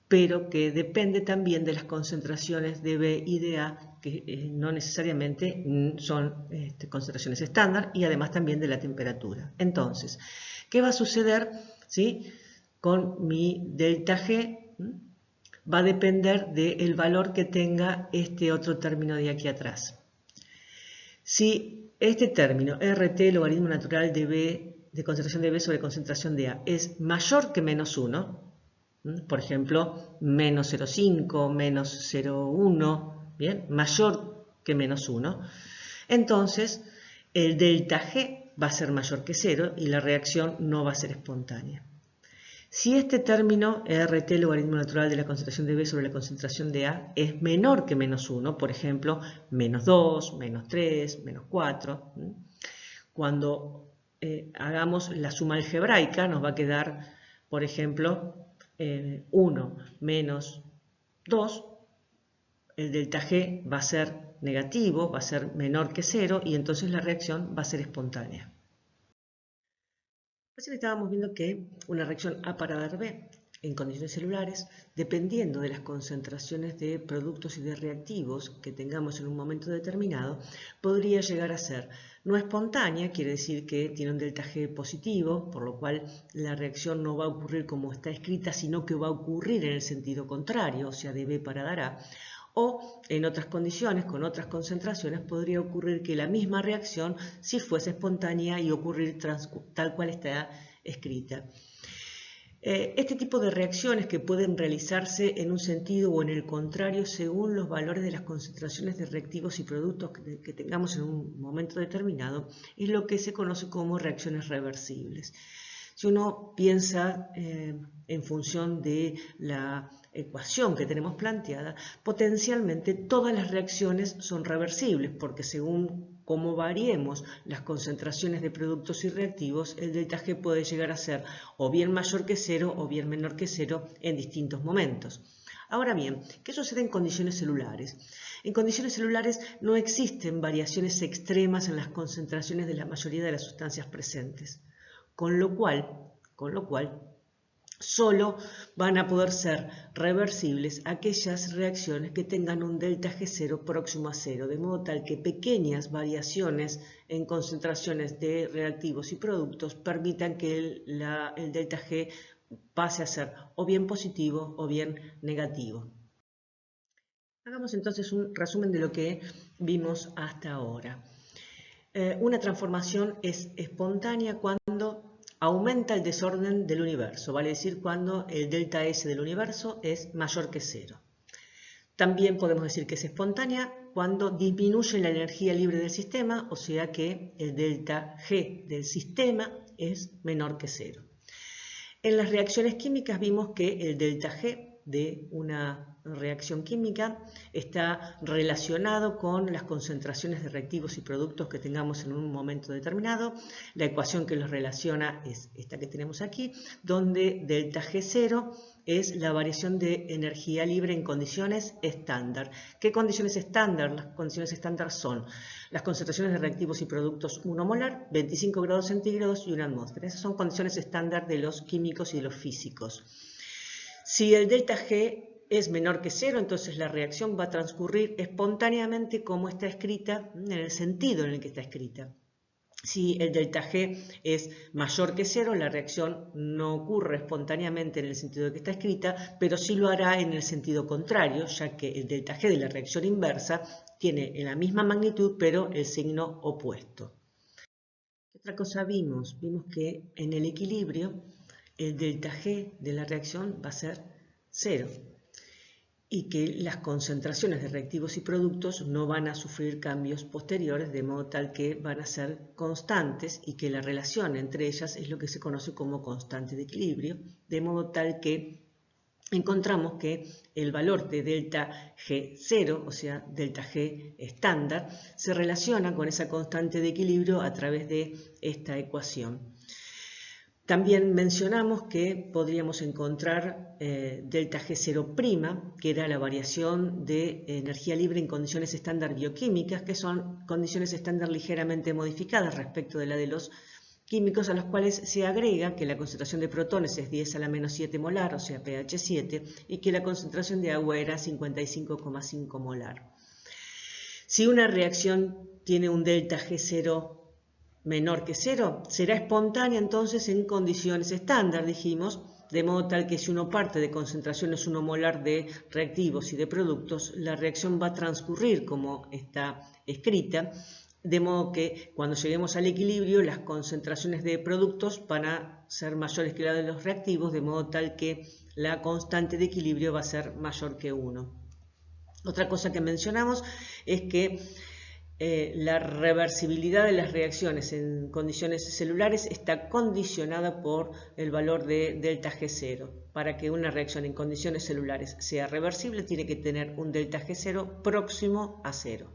pero que depende también de las concentraciones de B y de A, que no necesariamente son concentraciones estándar, y además también de la temperatura. Entonces, ¿qué va a suceder? ¿Sí? Con mi delta G va a depender del valor que tenga este otro término de aquí atrás. Si este término, RT, logaritmo natural de B, de concentración de B sobre concentración de A, es mayor que menos 1, Por ejemplo, menos 0,5, menos 0,1, ¿bien? Mayor que menos 1. Entonces, el delta G va a ser mayor que 0 y la reacción no va a ser espontánea. Si este término, RT, logaritmo natural de la concentración de B sobre la concentración de A, es menor que menos 1, por ejemplo, menos 2, menos 3, menos 4, cuando hagamos la suma algebraica nos va a quedar, por ejemplo, 1 menos 2, el delta G va a ser negativo, va a ser menor que 0 y entonces la reacción va a ser espontánea. Recién estábamos viendo que una reacción A para dar B en condiciones celulares, dependiendo de las concentraciones de productos y de reactivos que tengamos en un momento determinado, podría llegar a ser no espontánea, quiere decir que tiene un delta G positivo, por lo cual la reacción no va a ocurrir como está escrita, sino que va a ocurrir en el sentido contrario, o sea, de B para dar A. O en otras condiciones, con otras concentraciones, podría ocurrir que la misma reacción sí fuese espontánea y ocurrir tal cual está escrita. Este tipo de reacciones que pueden realizarse en un sentido o en el contrario según los valores de las concentraciones de reactivos y productos que tengamos en un momento determinado es lo que se conoce como reacciones reversibles. Si uno piensa en función de la ecuación que tenemos planteada, potencialmente todas las reacciones son reversibles porque según cómo variemos las concentraciones de productos y reactivos, el delta G puede llegar a ser o bien mayor que 0 o bien menor que 0 en distintos momentos. Ahora bien, ¿qué sucede en condiciones celulares? En condiciones celulares no existen variaciones extremas en las concentraciones de la mayoría de las sustancias presentes, con lo cual solo van a poder ser reversibles aquellas reacciones que tengan un delta G0 próximo a 0, de modo tal que pequeñas variaciones en concentraciones de reactivos y productos permitan que el delta G pase a ser o bien positivo o bien negativo. Hagamos entonces un resumen de lo que vimos hasta ahora. Una transformación es espontánea cuando aumenta el desorden del universo, vale decir cuando el delta S del universo es mayor que 0. También podemos decir que es espontánea cuando disminuye la energía libre del sistema, o sea que el delta G del sistema es menor que 0. En las reacciones químicas vimos que el delta G de una reacción química está relacionado con las concentraciones de reactivos y productos que tengamos en un momento determinado. La ecuación que los relaciona es esta que tenemos aquí, donde delta G0 es la variación de energía libre en condiciones estándar. ¿Qué condiciones estándar? Las condiciones estándar son las concentraciones de reactivos y productos 1 molar, 25 grados centígrados y 1 atmósfera. Esas son condiciones estándar de los químicos y de los físicos. Si el delta G es menor que 0, entonces la reacción va a transcurrir espontáneamente como está escrita, en el sentido en el que está escrita. Si el delta G es mayor que 0, la reacción no ocurre espontáneamente en el sentido de que está escrita, pero sí lo hará en el sentido contrario, ya que el delta G de la reacción inversa tiene la misma magnitud, pero el signo opuesto. ¿Qué otra cosa vimos? Vimos que en el equilibrio el delta G de la reacción va a ser 0 y que las concentraciones de reactivos y productos no van a sufrir cambios posteriores, de modo tal que van a ser constantes y que la relación entre ellas es lo que se conoce como constante de equilibrio, de modo tal que encontramos que el valor de delta G0, o sea, delta G estándar, se relaciona con esa constante de equilibrio a través de esta ecuación. También mencionamos que podríamos encontrar delta G0', que era la variación de energía libre en condiciones estándar bioquímicas, que son condiciones estándar ligeramente modificadas respecto de la de los químicos, a los cuales se agrega que la concentración de protones es 10 a la menos 7 molar, o sea pH 7, y que la concentración de agua era 55,5 molar. Si una reacción tiene un delta G0 menor que 0, será espontánea entonces en condiciones estándar, dijimos, de modo tal que si uno parte de concentraciones 1 molar de reactivos y de productos, la reacción va a transcurrir como está escrita, de modo que cuando lleguemos al equilibrio las concentraciones de productos van a ser mayores que la de los reactivos, de modo tal que la constante de equilibrio va a ser mayor que 1. Otra cosa que mencionamos es que la reversibilidad de las reacciones en condiciones celulares está condicionada por el valor de delta G0. Para que una reacción en condiciones celulares sea reversible, tiene que tener un delta G0 próximo a 0.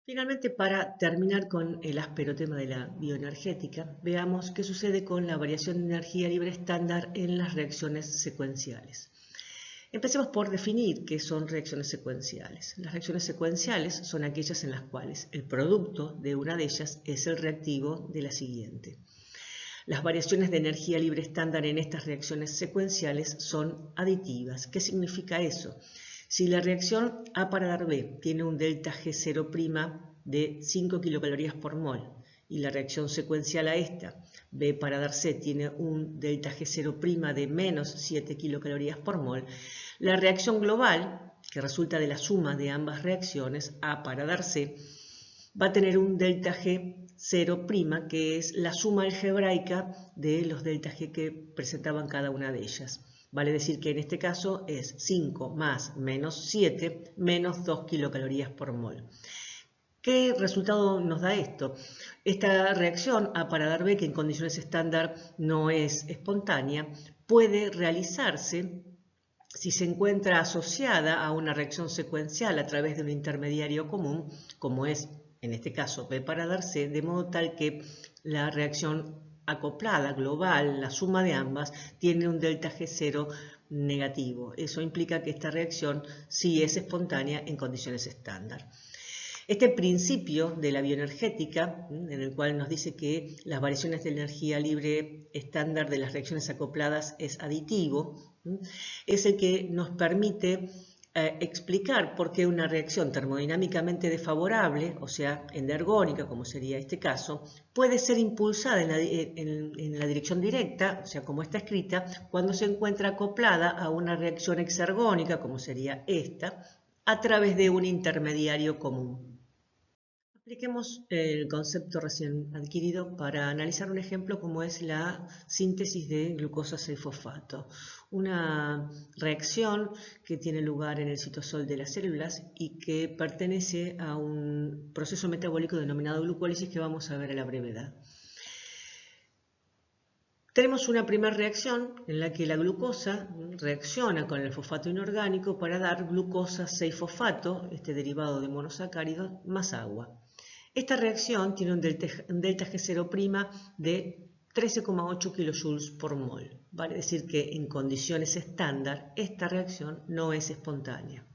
Finalmente, para terminar con el áspero tema de la bioenergética, veamos qué sucede con la variación de energía libre estándar en las reacciones secuenciales. Empecemos por definir qué son reacciones secuenciales. Las reacciones secuenciales son aquellas en las cuales el producto de una de ellas es el reactivo de la siguiente. Las variaciones de energía libre estándar en estas reacciones secuenciales son aditivas. ¿Qué significa eso? Si la reacción A para dar B tiene un delta G0' de 5 kilocalorías por mol y la reacción secuencial a esta, B para dar C, tiene un delta G0' de menos 7 kilocalorías por mol, la reacción global, que resulta de la suma de ambas reacciones, A para dar C, va a tener un delta G0', que es la suma algebraica de los delta G que presentaban cada una de ellas. Vale decir que en este caso es 5 más menos 7 menos 2 kilocalorías por mol. ¿Qué resultado nos da esto? Esta reacción A para dar B, que en condiciones estándar no es espontánea, puede realizarse si se encuentra asociada a una reacción secuencial a través de un intermediario común, como es en este caso B para dar C, de modo tal que la reacción acoplada global, la suma de ambas, tiene un delta G0 negativo. Eso implica que esta reacción sí es espontánea en condiciones estándar. Este principio de la bioenergética, en el cual nos dice que las variaciones de energía libre estándar de las reacciones acopladas es aditivo, es el que nos permite explicar por qué una reacción termodinámicamente desfavorable, o sea, endergónica, como sería este caso, puede ser impulsada en la dirección directa, o sea, como está escrita, cuando se encuentra acoplada a una reacción exergónica, como sería esta, a través de un intermediario común. Apliquemos el concepto recién adquirido para analizar un ejemplo como es la síntesis de glucosa 6-fosfato, una reacción que tiene lugar en el citosol de las células y que pertenece a un proceso metabólico denominado glucólisis que vamos a ver a la brevedad. Tenemos una primera reacción en la que la glucosa reacciona con el fosfato inorgánico para dar glucosa 6-fosfato, este derivado de monosacáridos, más agua. Esta reacción tiene un delta G0' de 13,8 kilojoules por mol. Vale decir que en condiciones estándar esta reacción no es espontánea.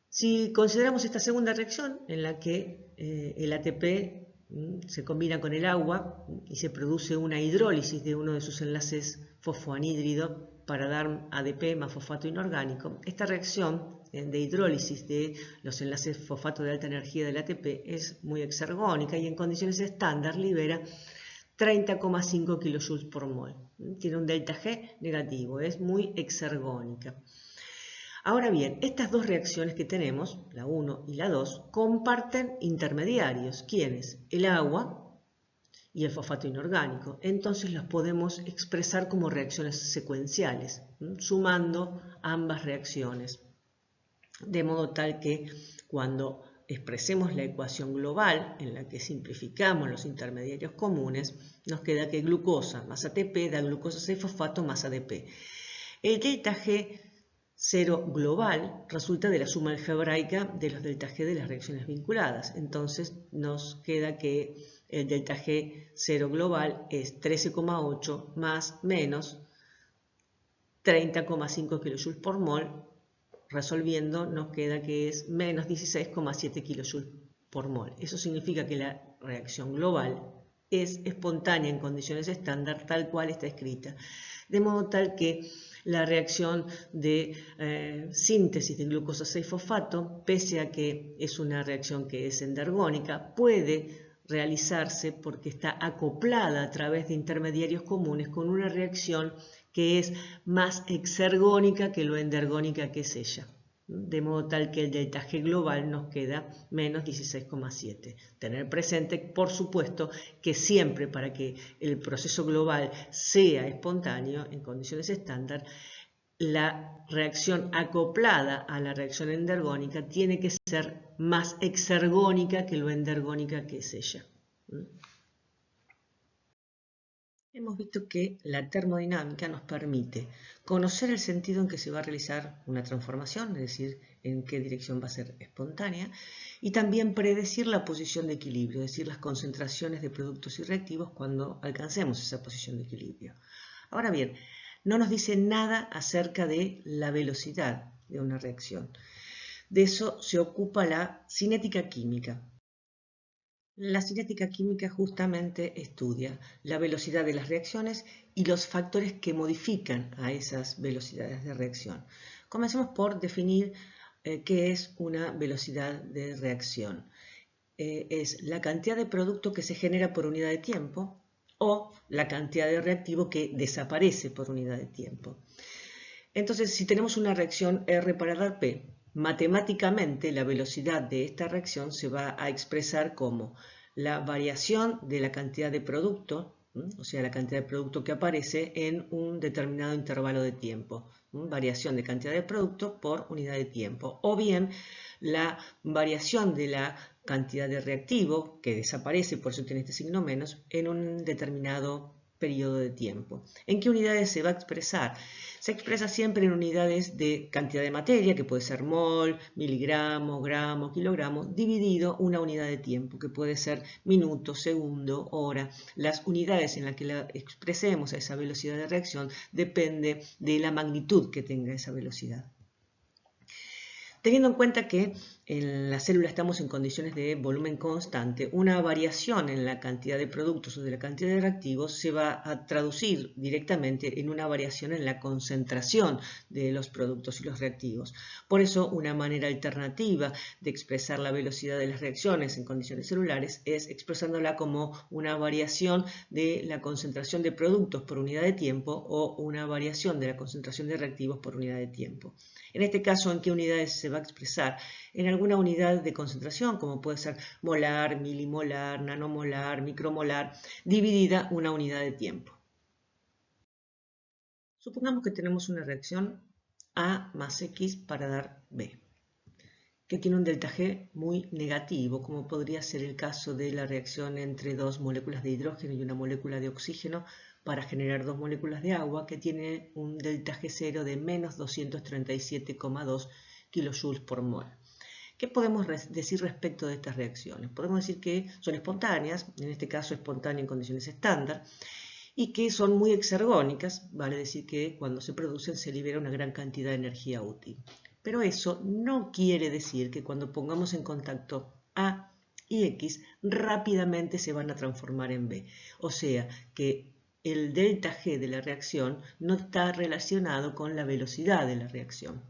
Si consideramos esta segunda reacción en la que el ATP se combina con el agua y se produce una hidrólisis de uno de sus enlaces fosfoanhídrido para dar ADP más fosfato inorgánico, esta reacción de hidrólisis de los enlaces fosfato de alta energía del ATP es muy exergónica y en condiciones estándar libera 30,5 kilojoules por mol. Tiene un delta G negativo, es muy exergónica. Ahora bien, estas dos reacciones que tenemos, la 1 y la 2, comparten intermediarios. ¿Quiénes? El agua y el fosfato inorgánico. Entonces las podemos expresar como reacciones secuenciales, sumando ambas reacciones. De modo tal que cuando expresemos la ecuación global en la que simplificamos los intermediarios comunes, nos queda que glucosa más ATP da glucosa 6-fosfato más ADP. El delta G0 global resulta de la suma algebraica de los delta G de las reacciones vinculadas. Entonces nos queda que el delta G0 global es 13,8 más menos 30,5 kilojoules por mol. Resolviendo nos queda que es menos 16,7 kilojoules por mol. Eso significa que la reacción global es espontánea en condiciones estándar tal cual está escrita. De modo tal que la reacción de síntesis de glucosa 6-fosfato, pese a que es una reacción que es endergónica, puede realizarse porque está acoplada a través de intermediarios comunes con una reacción que es más exergónica que lo endergónica que es ella. de modo tal que el delta G global nos queda menos 16,7. Tener presente, por supuesto, que siempre para que el proceso global sea espontáneo en condiciones estándar, la reacción acoplada a la reacción endergónica tiene que ser más exergónica que lo endergónica que es ella. Hemos visto que la termodinámica nos permite conocer el sentido en que se va a realizar una transformación, es decir, en qué dirección va a ser espontánea, y también predecir la posición de equilibrio, es decir, las concentraciones de productos y reactivos cuando alcancemos esa posición de equilibrio. Ahora bien, no nos dice nada acerca de la velocidad de una reacción. De eso se ocupa la cinética química. La cinética química justamente estudia la velocidad de las reacciones y los factores que modifican a esas velocidades de reacción. Comencemos por definir qué es una velocidad de reacción. Es la cantidad de producto que se genera por unidad de tiempo o la cantidad de reactivo que desaparece por unidad de tiempo. Entonces, si tenemos una reacción R para dar P, matemáticamente la velocidad de esta reacción se va a expresar como la variación de la cantidad de producto, o sea, la cantidad de producto que aparece en un determinado intervalo de tiempo, variación de cantidad de producto por unidad de tiempo, o bien la variación de la cantidad de reactivo que desaparece, por eso tiene este signo menos, en un determinado periodo de tiempo. ¿En qué unidades se va a expresar? Se expresa siempre en unidades de cantidad de materia, que puede ser mol, miligramo, gramo, kilogramo, dividido una unidad de tiempo, que puede ser minuto, segundo, hora. Las unidades en las que la expresemos a esa velocidad de reacción depende de la magnitud que tenga esa velocidad. Teniendo en cuenta que en la célula estamos en condiciones de volumen constante, una variación en la cantidad de productos o de la cantidad de reactivos se va a traducir directamente en una variación en la concentración de los productos y los reactivos. Por eso, una manera alternativa de expresar la velocidad de las reacciones en condiciones celulares es expresándola como una variación de la concentración de productos por unidad de tiempo o una variación de la concentración de reactivos por unidad de tiempo. En este caso, ¿en qué unidades se va a expresar? En alguna unidad de concentración, como puede ser molar, milimolar, nanomolar, micromolar, dividida una unidad de tiempo. Supongamos que tenemos una reacción A más X para dar B, que tiene un delta G muy negativo, como podría ser el caso de la reacción entre dos moléculas de hidrógeno y una molécula de oxígeno para generar dos moléculas de agua, que tiene un delta G0 de menos 237,2 kilojoules por mol. ¿Qué podemos decir respecto de estas reacciones? Podemos decir que son espontáneas, en este caso espontánea en condiciones estándar, y que son muy exergónicas, vale decir que cuando se producen se libera una gran cantidad de energía útil. Pero eso no quiere decir que cuando pongamos en contacto A y X rápidamente se van a transformar en B. O sea que el delta G de la reacción no está relacionado con la velocidad de la reacción.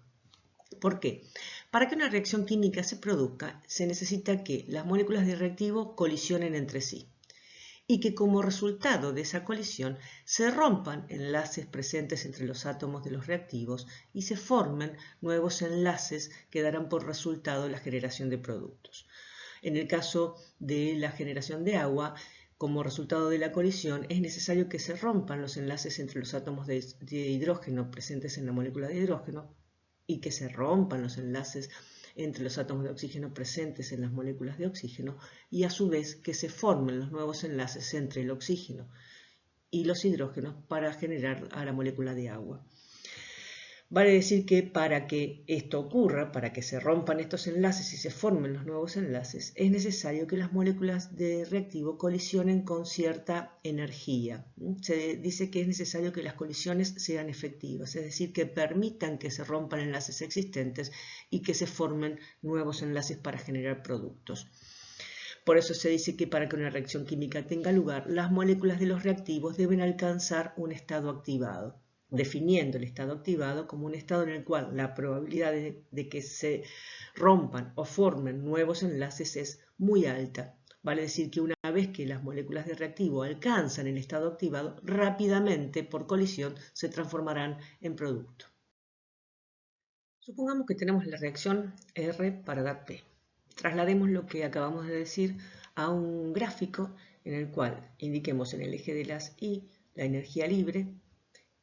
¿Por qué? Para que una reacción química se produzca, se necesita que las moléculas de reactivo colisionen entre sí y que como resultado de esa colisión se rompan enlaces presentes entre los átomos de los reactivos y se formen nuevos enlaces que darán por resultado la generación de productos. En el caso de la generación de agua, como resultado de la colisión, es necesario que se rompan los enlaces entre los átomos de hidrógeno presentes en la molécula de hidrógeno y que se rompan los enlaces entre los átomos de oxígeno presentes en las moléculas de oxígeno y a su vez que se formen los nuevos enlaces entre el oxígeno y los hidrógenos para generar a la molécula de agua. Vale decir que para que esto ocurra, para que se rompan estos enlaces y se formen los nuevos enlaces, es necesario que las moléculas de reactivo colisionen con cierta energía. Se dice que es necesario que las colisiones sean efectivas, es decir, que permitan que se rompan enlaces existentes y que se formen nuevos enlaces para generar productos. Por eso se dice que para que una reacción química tenga lugar, las moléculas de los reactivos deben alcanzar un estado activado, definiendo el estado activado como un estado en el cual la probabilidad de que se rompan o formen nuevos enlaces es muy alta. Vale decir que una vez que las moléculas de reactivo alcanzan el estado activado, rápidamente por colisión se transformarán en producto. Supongamos que tenemos la reacción R para dar P. Traslademos lo que acabamos de decir a un gráfico en el cual indiquemos en el eje de las Y la energía libre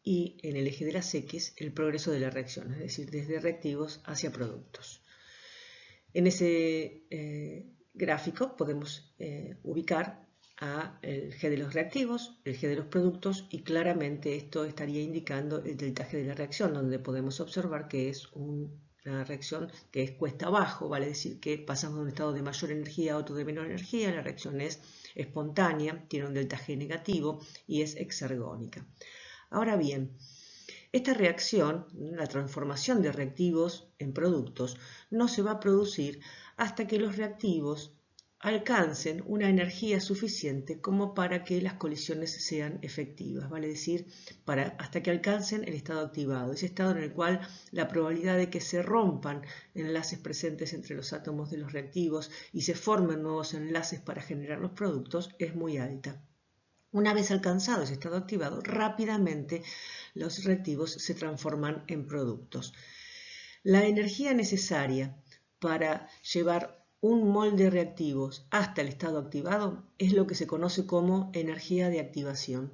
y en el eje de las X el progreso de la reacción, es decir, desde reactivos hacia productos. En ese gráfico podemos ubicar el G de los reactivos, el G de los productos y claramente esto estaría indicando el delta G de la reacción, donde podemos observar que es una reacción que es cuesta abajo, vale decir que pasamos de un estado de mayor energía a otro de menor energía, la reacción es espontánea, tiene un delta G negativo y es exergónica. Ahora bien, esta reacción, la transformación de reactivos en productos, no se va a producir hasta que los reactivos alcancen una energía suficiente como para que las colisiones sean efectivas, vale decir, hasta que alcancen el estado activado, ese estado en el cual la probabilidad de que se rompan enlaces presentes entre los átomos de los reactivos y se formen nuevos enlaces para generar los productos es muy alta. Una vez alcanzado ese estado activado, rápidamente los reactivos se transforman en productos. La energía necesaria para llevar un mol de reactivos hasta el estado activado es lo que se conoce como energía de activación.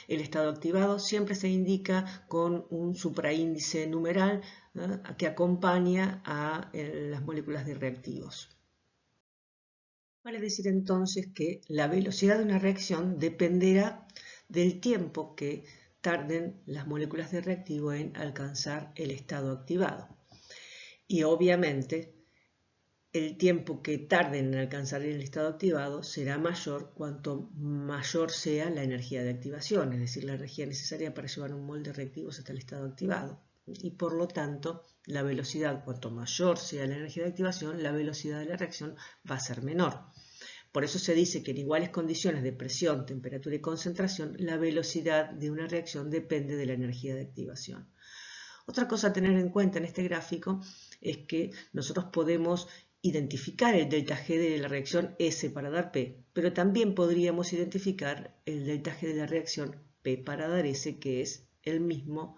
El estado activado siempre se indica con un supraíndice numeral que acompaña a las moléculas de reactivos. Vale decir entonces que la velocidad de una reacción dependerá del tiempo que tarden las moléculas de reactivo en alcanzar el estado activado. Y obviamente el tiempo que tarden en alcanzar el estado activado será mayor cuanto mayor sea la energía de activación, es decir, la energía necesaria para llevar un mol de reactivos hasta el estado activado. Y por lo tanto, la velocidad, cuanto mayor sea la energía de activación, la velocidad de la reacción va a ser menor. Por eso se dice que en iguales condiciones de presión, temperatura y concentración, la velocidad de una reacción depende de la energía de activación. Otra cosa a tener en cuenta en este gráfico es que nosotros podemos identificar el delta G de la reacción S para dar P, pero también podríamos identificar el delta G de la reacción P para dar S, que es el mismo,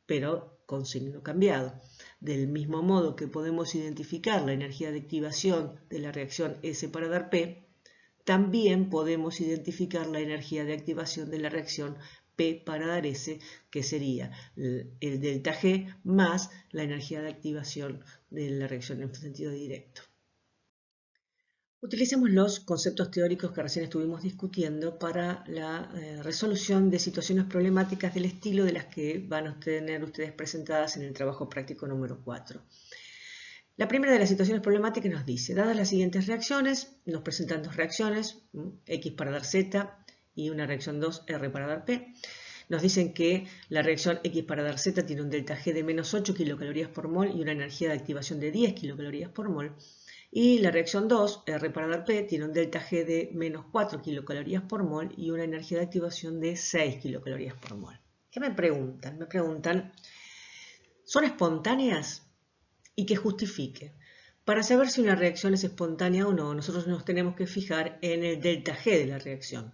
pero con signo cambiado. Del mismo modo que podemos identificar la energía de activación de la reacción S para dar P, también podemos identificar la energía de activación de la reacción P para dar S, que sería el delta G más la energía de activación de la reacción en sentido directo. Utilicemos los conceptos teóricos que recién estuvimos discutiendo para la resolución de situaciones problemáticas del estilo de las que van a tener ustedes presentadas en el trabajo práctico número 4. La primera de las situaciones problemáticas nos dice, dadas las siguientes reacciones, nos presentan dos reacciones, X para dar Z y una reacción 2, R para dar P. Nos dicen que la reacción X para dar Z tiene un delta G de menos 8 kilocalorías por mol y una energía de activación de 10 kilocalorías por mol. Y la reacción 2, R para dar P, tiene un delta G de menos 4 kilocalorías por mol y una energía de activación de 6 kilocalorías por mol. ¿Qué me preguntan? Me preguntan, ¿son espontáneas? Y que justifique. Para saber si una reacción es espontánea o no, nosotros nos tenemos que fijar en el delta G de la reacción.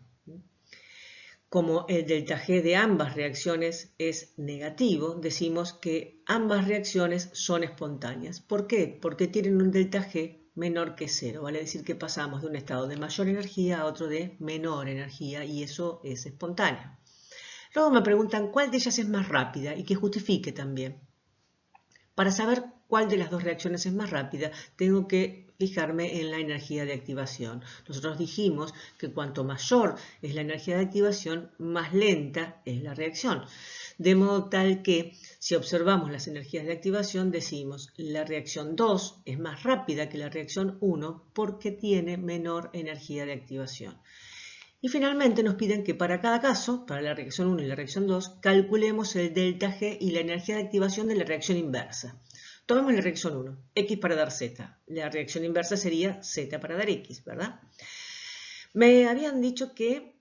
Como el delta G de ambas reacciones es negativo, decimos que ambas reacciones son espontáneas. ¿Por qué? Porque tienen un delta G menor que 0, vale decir que pasamos de un estado de mayor energía a otro de menor energía y eso es espontáneo. Luego me preguntan cuál de ellas es más rápida y que justifique también. Para saber cuál de las dos reacciones es más rápida, tengo que fijarme en la energía de activación. Nosotros dijimos que cuanto mayor es la energía de activación, más lenta es la reacción. De modo tal que, si observamos las energías de activación, decimos la reacción 2 es más rápida que la reacción 1 porque tiene menor energía de activación. Y finalmente nos piden que para cada caso, para la reacción 1 y la reacción 2, calculemos el delta G y la energía de activación de la reacción inversa. Tomemos la reacción 1, X para dar Z. La reacción inversa sería Z para dar X, ¿verdad? Me habían dicho que,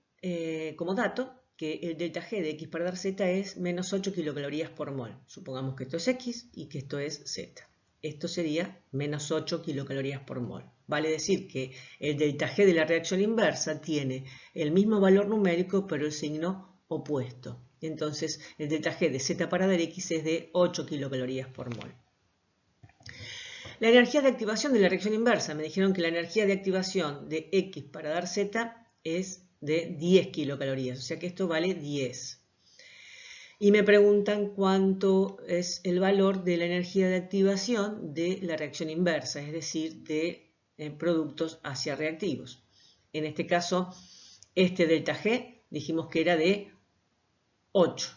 como dato, que el delta G de X para dar Z es menos 8 kilocalorías por mol. Supongamos que esto es X y que esto es Z. Esto sería menos 8 kilocalorías por mol. Vale decir que el delta G de la reacción inversa tiene el mismo valor numérico pero el signo opuesto. Entonces el delta G de Z para dar X es de 8 kilocalorías por mol. La energía de activación de la reacción inversa. Me dijeron que la energía de activación de X para dar Z es de 10 kilocalorías, o sea que esto vale 10. Y me preguntan cuánto es el valor de la energía de activación de la reacción inversa, es decir, de productos hacia reactivos. En este caso, este delta G dijimos que era de 8,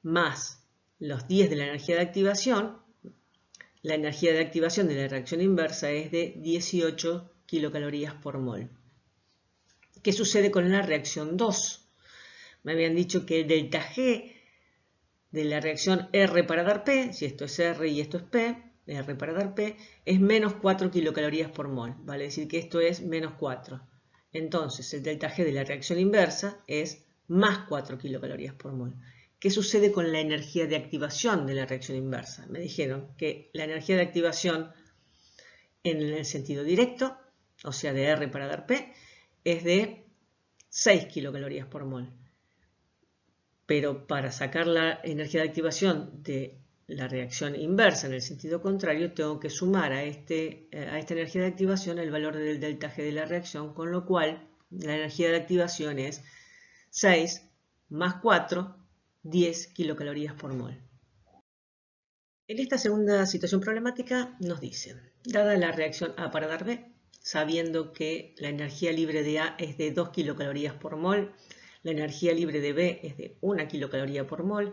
más los 10 de la energía de activación. La energía de activación de la reacción inversa es de 18 kilocalorías por mol. ¿Qué sucede con la reacción 2? Me habían dicho que el delta G de la reacción R para dar P, si esto es R y esto es P, R para dar P, es menos 4 kilocalorías por mol. Vale decir que esto es menos 4. Entonces el delta G de la reacción inversa es más 4 kilocalorías por mol. ¿Qué sucede con la energía de activación de la reacción inversa? Me dijeron que la energía de activación en el sentido directo, o sea de R para dar P, es de 6 kilocalorías por mol. Pero para sacar la energía de activación de la reacción inversa en el sentido contrario, tengo que sumar a esta energía de activación el valor del delta G de la reacción, con lo cual la energía de activación es 6 más 4, 10 kilocalorías por mol. En esta segunda situación problemática nos dicen, dada la reacción A para dar B, sabiendo que la energía libre de A es de 2 kilocalorías por mol, la energía libre de B es de 1 kilocaloría por mol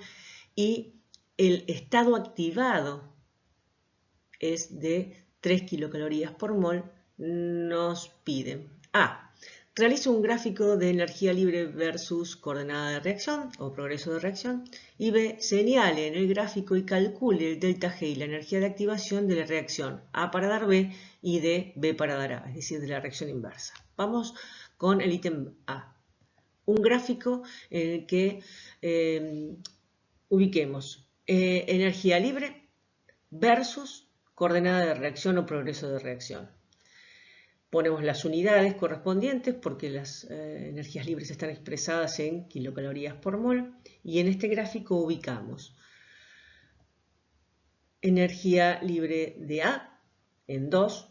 y el estado activado es de 3 kilocalorías por mol, nos piden A. Realiza un gráfico de energía libre versus coordenada de reacción o progreso de reacción y B. Señale en el gráfico y calcule el delta G y la energía de activación de la reacción A para dar B y de B para dar A, es decir, de la reacción inversa. Vamos con el ítem A. Un gráfico en el que ubiquemos energía libre versus coordenada de reacción o progreso de reacción. Ponemos las unidades correspondientes porque las energías libres están expresadas en kilocalorías por mol y en este gráfico ubicamos energía libre de A en 2,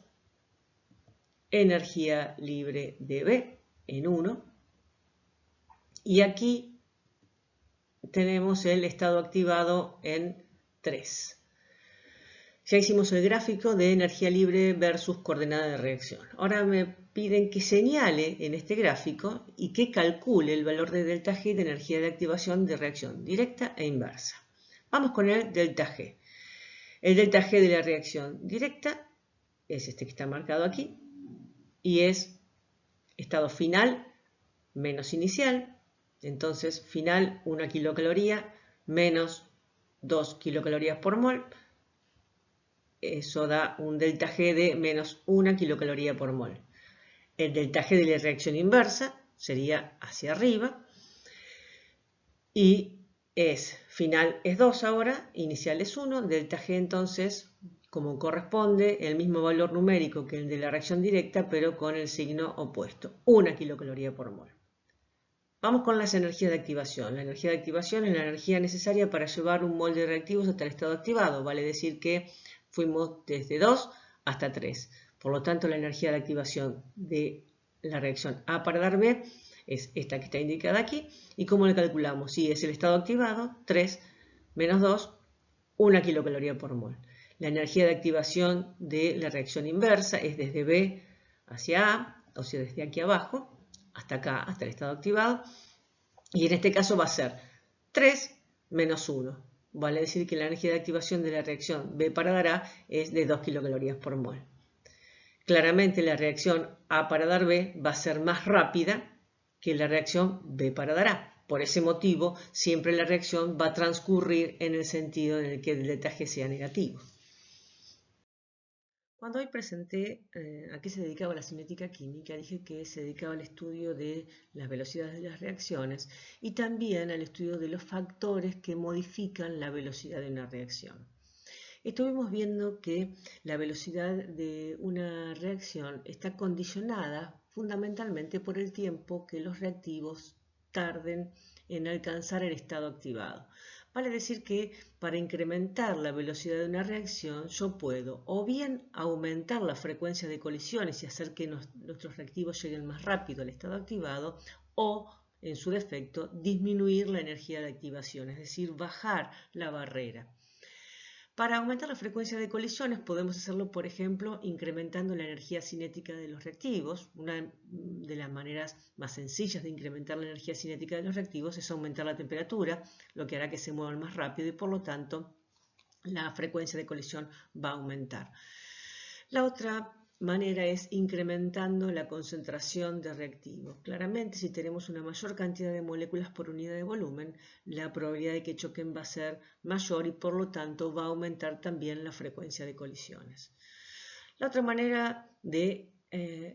energía libre de B en 1 y aquí tenemos el estado activado en 3. Ya hicimos el gráfico de energía libre versus coordenada de reacción. Ahora me piden que señale en este gráfico y que calcule el valor de delta G de energía de activación de reacción directa e inversa. Vamos con el delta G. El delta G de la reacción directa es este que está marcado aquí y es estado final menos inicial. Entonces, final 1 kilocaloría menos 2 kilocalorías por mol. Eso da un delta G de menos 1 kilocaloría por mol. El delta G de la reacción inversa sería hacia arriba. Y final es 2 ahora, inicial es 1. Delta G entonces, como corresponde, el mismo valor numérico que el de la reacción directa, pero con el signo opuesto. 1 kilocaloría por mol. Vamos con las energías de activación. La energía de activación es la energía necesaria para llevar un mol de reactivos hasta el estado activado. Vale decir que fuimos desde 2 hasta 3. Por lo tanto, la energía de activación de la reacción A para dar B es esta que está indicada aquí. ¿Y cómo le calculamos? Si es el estado activado, 3 menos 2, 1 kilocaloría por mol. La energía de activación de la reacción inversa es desde B hacia A, o sea, desde aquí abajo hasta acá, hasta el estado activado, y en este caso va a ser 3 menos 1. Vale decir que la energía de activación de la reacción B para dar A es de 2 kilocalorías por mol. Claramente la reacción A para dar B va a ser más rápida que la reacción B para dar A. Por ese motivo, siempre la reacción va a transcurrir en el sentido en el que el delta G sea negativo. Cuando hoy presenté a qué se dedicaba la cinética química, dije que se dedicaba al estudio de las velocidades de las reacciones y también al estudio de los factores que modifican la velocidad de una reacción. Estuvimos viendo que la velocidad de una reacción está condicionada fundamentalmente por el tiempo que los reactivos tarden en alcanzar el estado activado. Vale decir que para incrementar la velocidad de una reacción yo puedo o bien aumentar la frecuencia de colisiones y hacer que nuestros reactivos lleguen más rápido al estado activado, o en su defecto disminuir la energía de activación, es decir, bajar la barrera. Para aumentar la frecuencia de colisiones podemos hacerlo, por ejemplo, incrementando la energía cinética de los reactivos. Una de las maneras más sencillas de incrementar la energía cinética de los reactivos es aumentar la temperatura, lo que hará que se muevan más rápido y por lo tanto la frecuencia de colisión va a aumentar. La otra manera es incrementando la concentración de reactivos. Claramente, si tenemos una mayor cantidad de moléculas por unidad de volumen, la probabilidad de que choquen va a ser mayor y por lo tanto va a aumentar también la frecuencia de colisiones. La otra manera de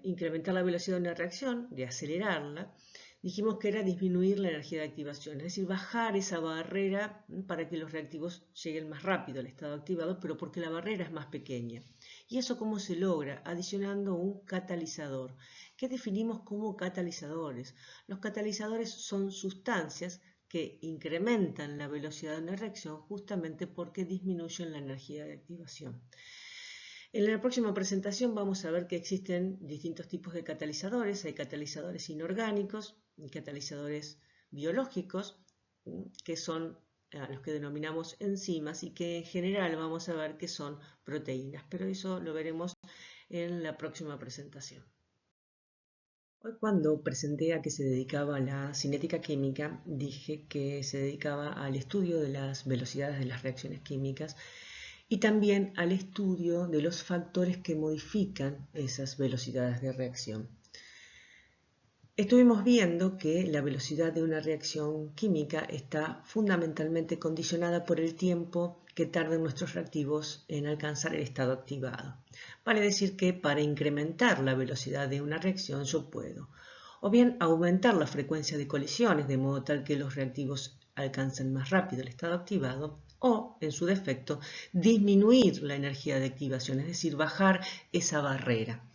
incrementar la velocidad de una reacción, de acelerarla, dijimos que era disminuir la energía de activación, es decir, bajar esa barrera para que los reactivos lleguen más rápido al estado activado, pero porque la barrera es más pequeña. ¿Y eso cómo se logra? Adicionando un catalizador. ¿Qué definimos como catalizadores? Los catalizadores son sustancias que incrementan la velocidad de una reacción justamente porque disminuyen la energía de activación. En la próxima presentación vamos a ver que existen distintos tipos de catalizadores. Hay catalizadores inorgánicos y catalizadores biológicos, que son a los que denominamos enzimas y que en general vamos a ver que son proteínas, pero eso lo veremos en la próxima presentación. Hoy, cuando presenté a qué se dedicaba la cinética química, dije que se dedicaba al estudio de las velocidades de las reacciones químicas y también al estudio de los factores que modifican esas velocidades de reacción. Estuvimos viendo que la velocidad de una reacción química está fundamentalmente condicionada por el tiempo que tardan nuestros reactivos en alcanzar el estado activado. Vale decir que para incrementar la velocidad de una reacción yo puedo o bien aumentar la frecuencia de colisiones de modo tal que los reactivos alcancen más rápido el estado activado, o, en su defecto, disminuir la energía de activación, es decir, bajar esa barrera.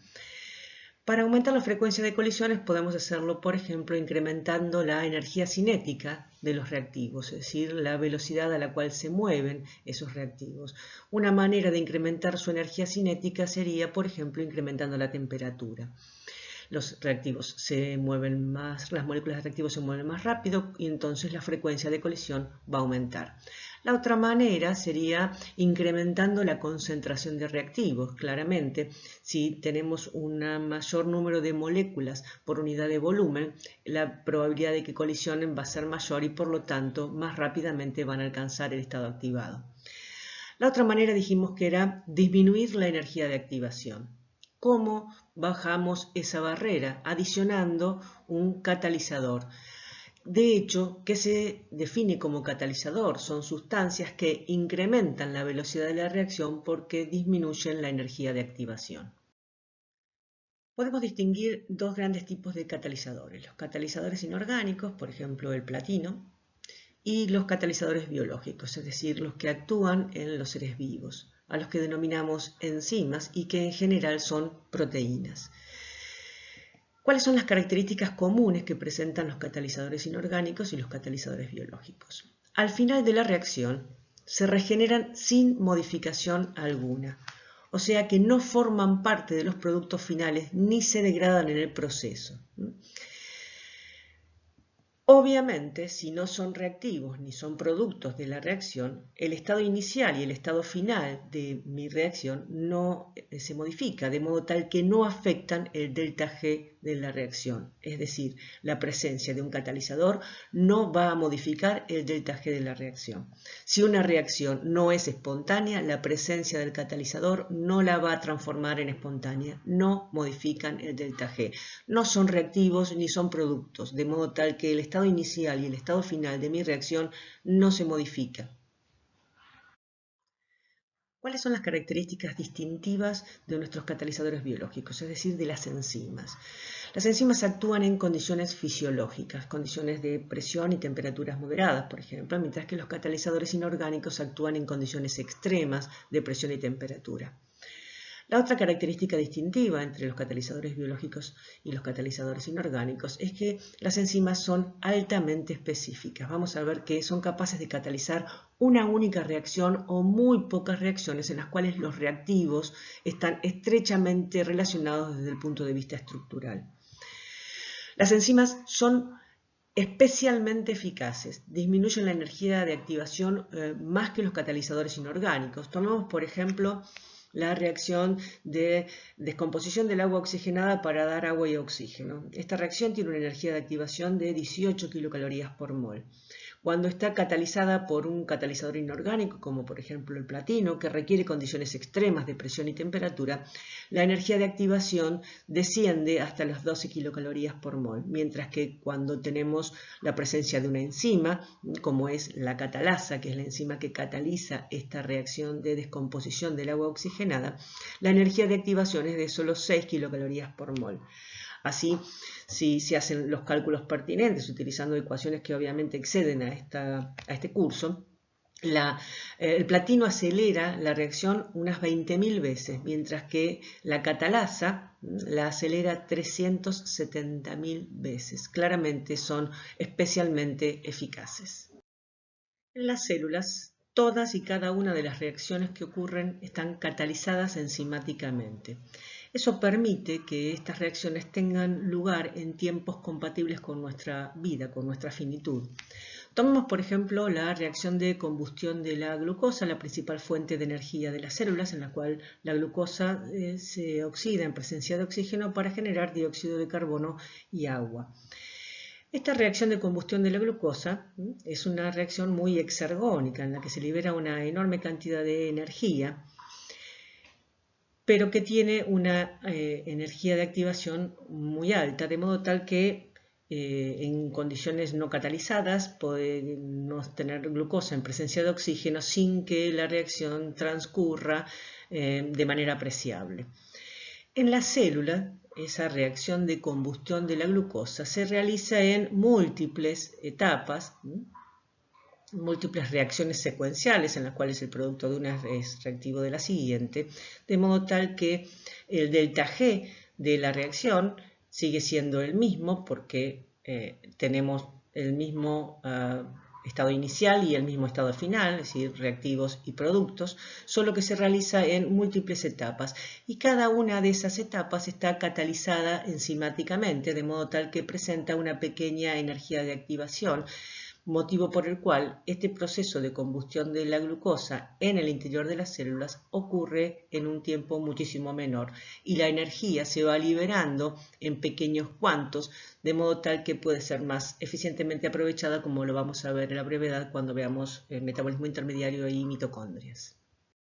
Para aumentar la frecuencia de colisiones podemos hacerlo, por ejemplo, incrementando la energía cinética de los reactivos, es decir, la velocidad a la cual se mueven esos reactivos. Una manera de incrementar su energía cinética sería, por ejemplo, incrementando la temperatura. Los reactivos se mueven más, las moléculas de reactivos se mueven más rápido y entonces la frecuencia de colisión va a aumentar. La otra manera sería incrementando la concentración de reactivos. Claramente, si tenemos un mayor número de moléculas por unidad de volumen, la probabilidad de que colisionen va a ser mayor y por lo tanto más rápidamente van a alcanzar el estado activado. La otra manera dijimos que era disminuir la energía de activación. ¿Cómo bajamos esa barrera? Adicionando un catalizador. De hecho, ¿qué se define como catalizador? Son sustancias que incrementan la velocidad de la reacción porque disminuyen la energía de activación. Podemos distinguir dos grandes tipos de catalizadores. Los catalizadores inorgánicos, por ejemplo el platino, y los catalizadores biológicos, es decir, los que actúan en los seres vivos, a los que denominamos enzimas y que en general son proteínas. ¿Cuáles son las características comunes que presentan los catalizadores inorgánicos y los catalizadores biológicos? Al final de la reacción se regeneran sin modificación alguna, o sea que no forman parte de los productos finales ni se degradan en el proceso. Obviamente, si no son reactivos ni son productos de la reacción, el estado inicial y el estado final de mi reacción no se modifica, de modo tal que no afectan el delta G de la reacción. Es decir, la presencia de un catalizador no va a modificar el delta G de la reacción. Si una reacción no es espontánea, la presencia del catalizador no la va a transformar en espontánea. No modifican el delta G. No son reactivos ni son productos, de modo tal que el estado inicial y el estado final de mi reacción no se modifica. ¿Cuáles son las características distintivas de nuestros catalizadores biológicos, es decir, de las enzimas? Las enzimas actúan en condiciones fisiológicas, condiciones de presión y temperaturas moderadas, por ejemplo, mientras que los catalizadores inorgánicos actúan en condiciones extremas de presión y temperatura. La otra característica distintiva entre los catalizadores biológicos y los catalizadores inorgánicos es que las enzimas son altamente específicas. Vamos a ver que son capaces de catalizar una única reacción o muy pocas reacciones en las cuales los reactivos están estrechamente relacionados desde el punto de vista estructural. Las enzimas son especialmente eficaces, disminuyen la energía de activación más que los catalizadores inorgánicos. Tomemos, por ejemplo, la reacción de descomposición del agua oxigenada para dar agua y oxígeno. Esta reacción tiene una energía de activación de 18 kilocalorías por mol. Cuando está catalizada por un catalizador inorgánico, como por ejemplo el platino, que requiere condiciones extremas de presión y temperatura, la energía de activación desciende hasta las 12 kilocalorías por mol, mientras que cuando tenemos la presencia de una enzima, como es la catalasa, que es la enzima que cataliza esta reacción de descomposición del agua oxigenada, la energía de activación es de solo 6 kilocalorías por mol. Así, si se hacen los cálculos pertinentes utilizando ecuaciones que obviamente exceden a este curso, el platino acelera la reacción unas 20.000 veces, mientras que la catalasa la acelera 370.000 veces. Claramente son especialmente eficaces. En las células, todas y cada una de las reacciones que ocurren están catalizadas enzimáticamente. Eso permite que estas reacciones tengan lugar en tiempos compatibles con nuestra vida, con nuestra finitud. Tomemos, por ejemplo, la reacción de combustión de la glucosa, la principal fuente de energía de las células, en la cual la glucosa se oxida en presencia de oxígeno para generar dióxido de carbono y agua. Esta reacción de combustión de la glucosa es una reacción muy exergónica, en la que se libera una enorme cantidad de energía, pero que tiene una energía de activación muy alta, de modo tal que en condiciones no catalizadas podemos tener glucosa en presencia de oxígeno sin que la reacción transcurra de manera apreciable. En la célula, esa reacción de combustión de la glucosa se realiza en múltiples etapas, múltiples reacciones secuenciales en las cuales el producto de una es reactivo de la siguiente, de modo tal que el delta G de la reacción sigue siendo el mismo porque tenemos el mismo estado inicial y el mismo estado final, es decir, reactivos y productos, solo que se realiza en múltiples etapas y cada una de esas etapas está catalizada enzimáticamente, de modo tal que presenta una pequeña energía de activación, motivo por el cual este proceso de combustión de la glucosa en el interior de las células ocurre en un tiempo muchísimo menor y la energía se va liberando en pequeños cuantos, de modo tal que puede ser más eficientemente aprovechada, como lo vamos a ver en la brevedad cuando veamos el metabolismo intermediario y mitocondrias.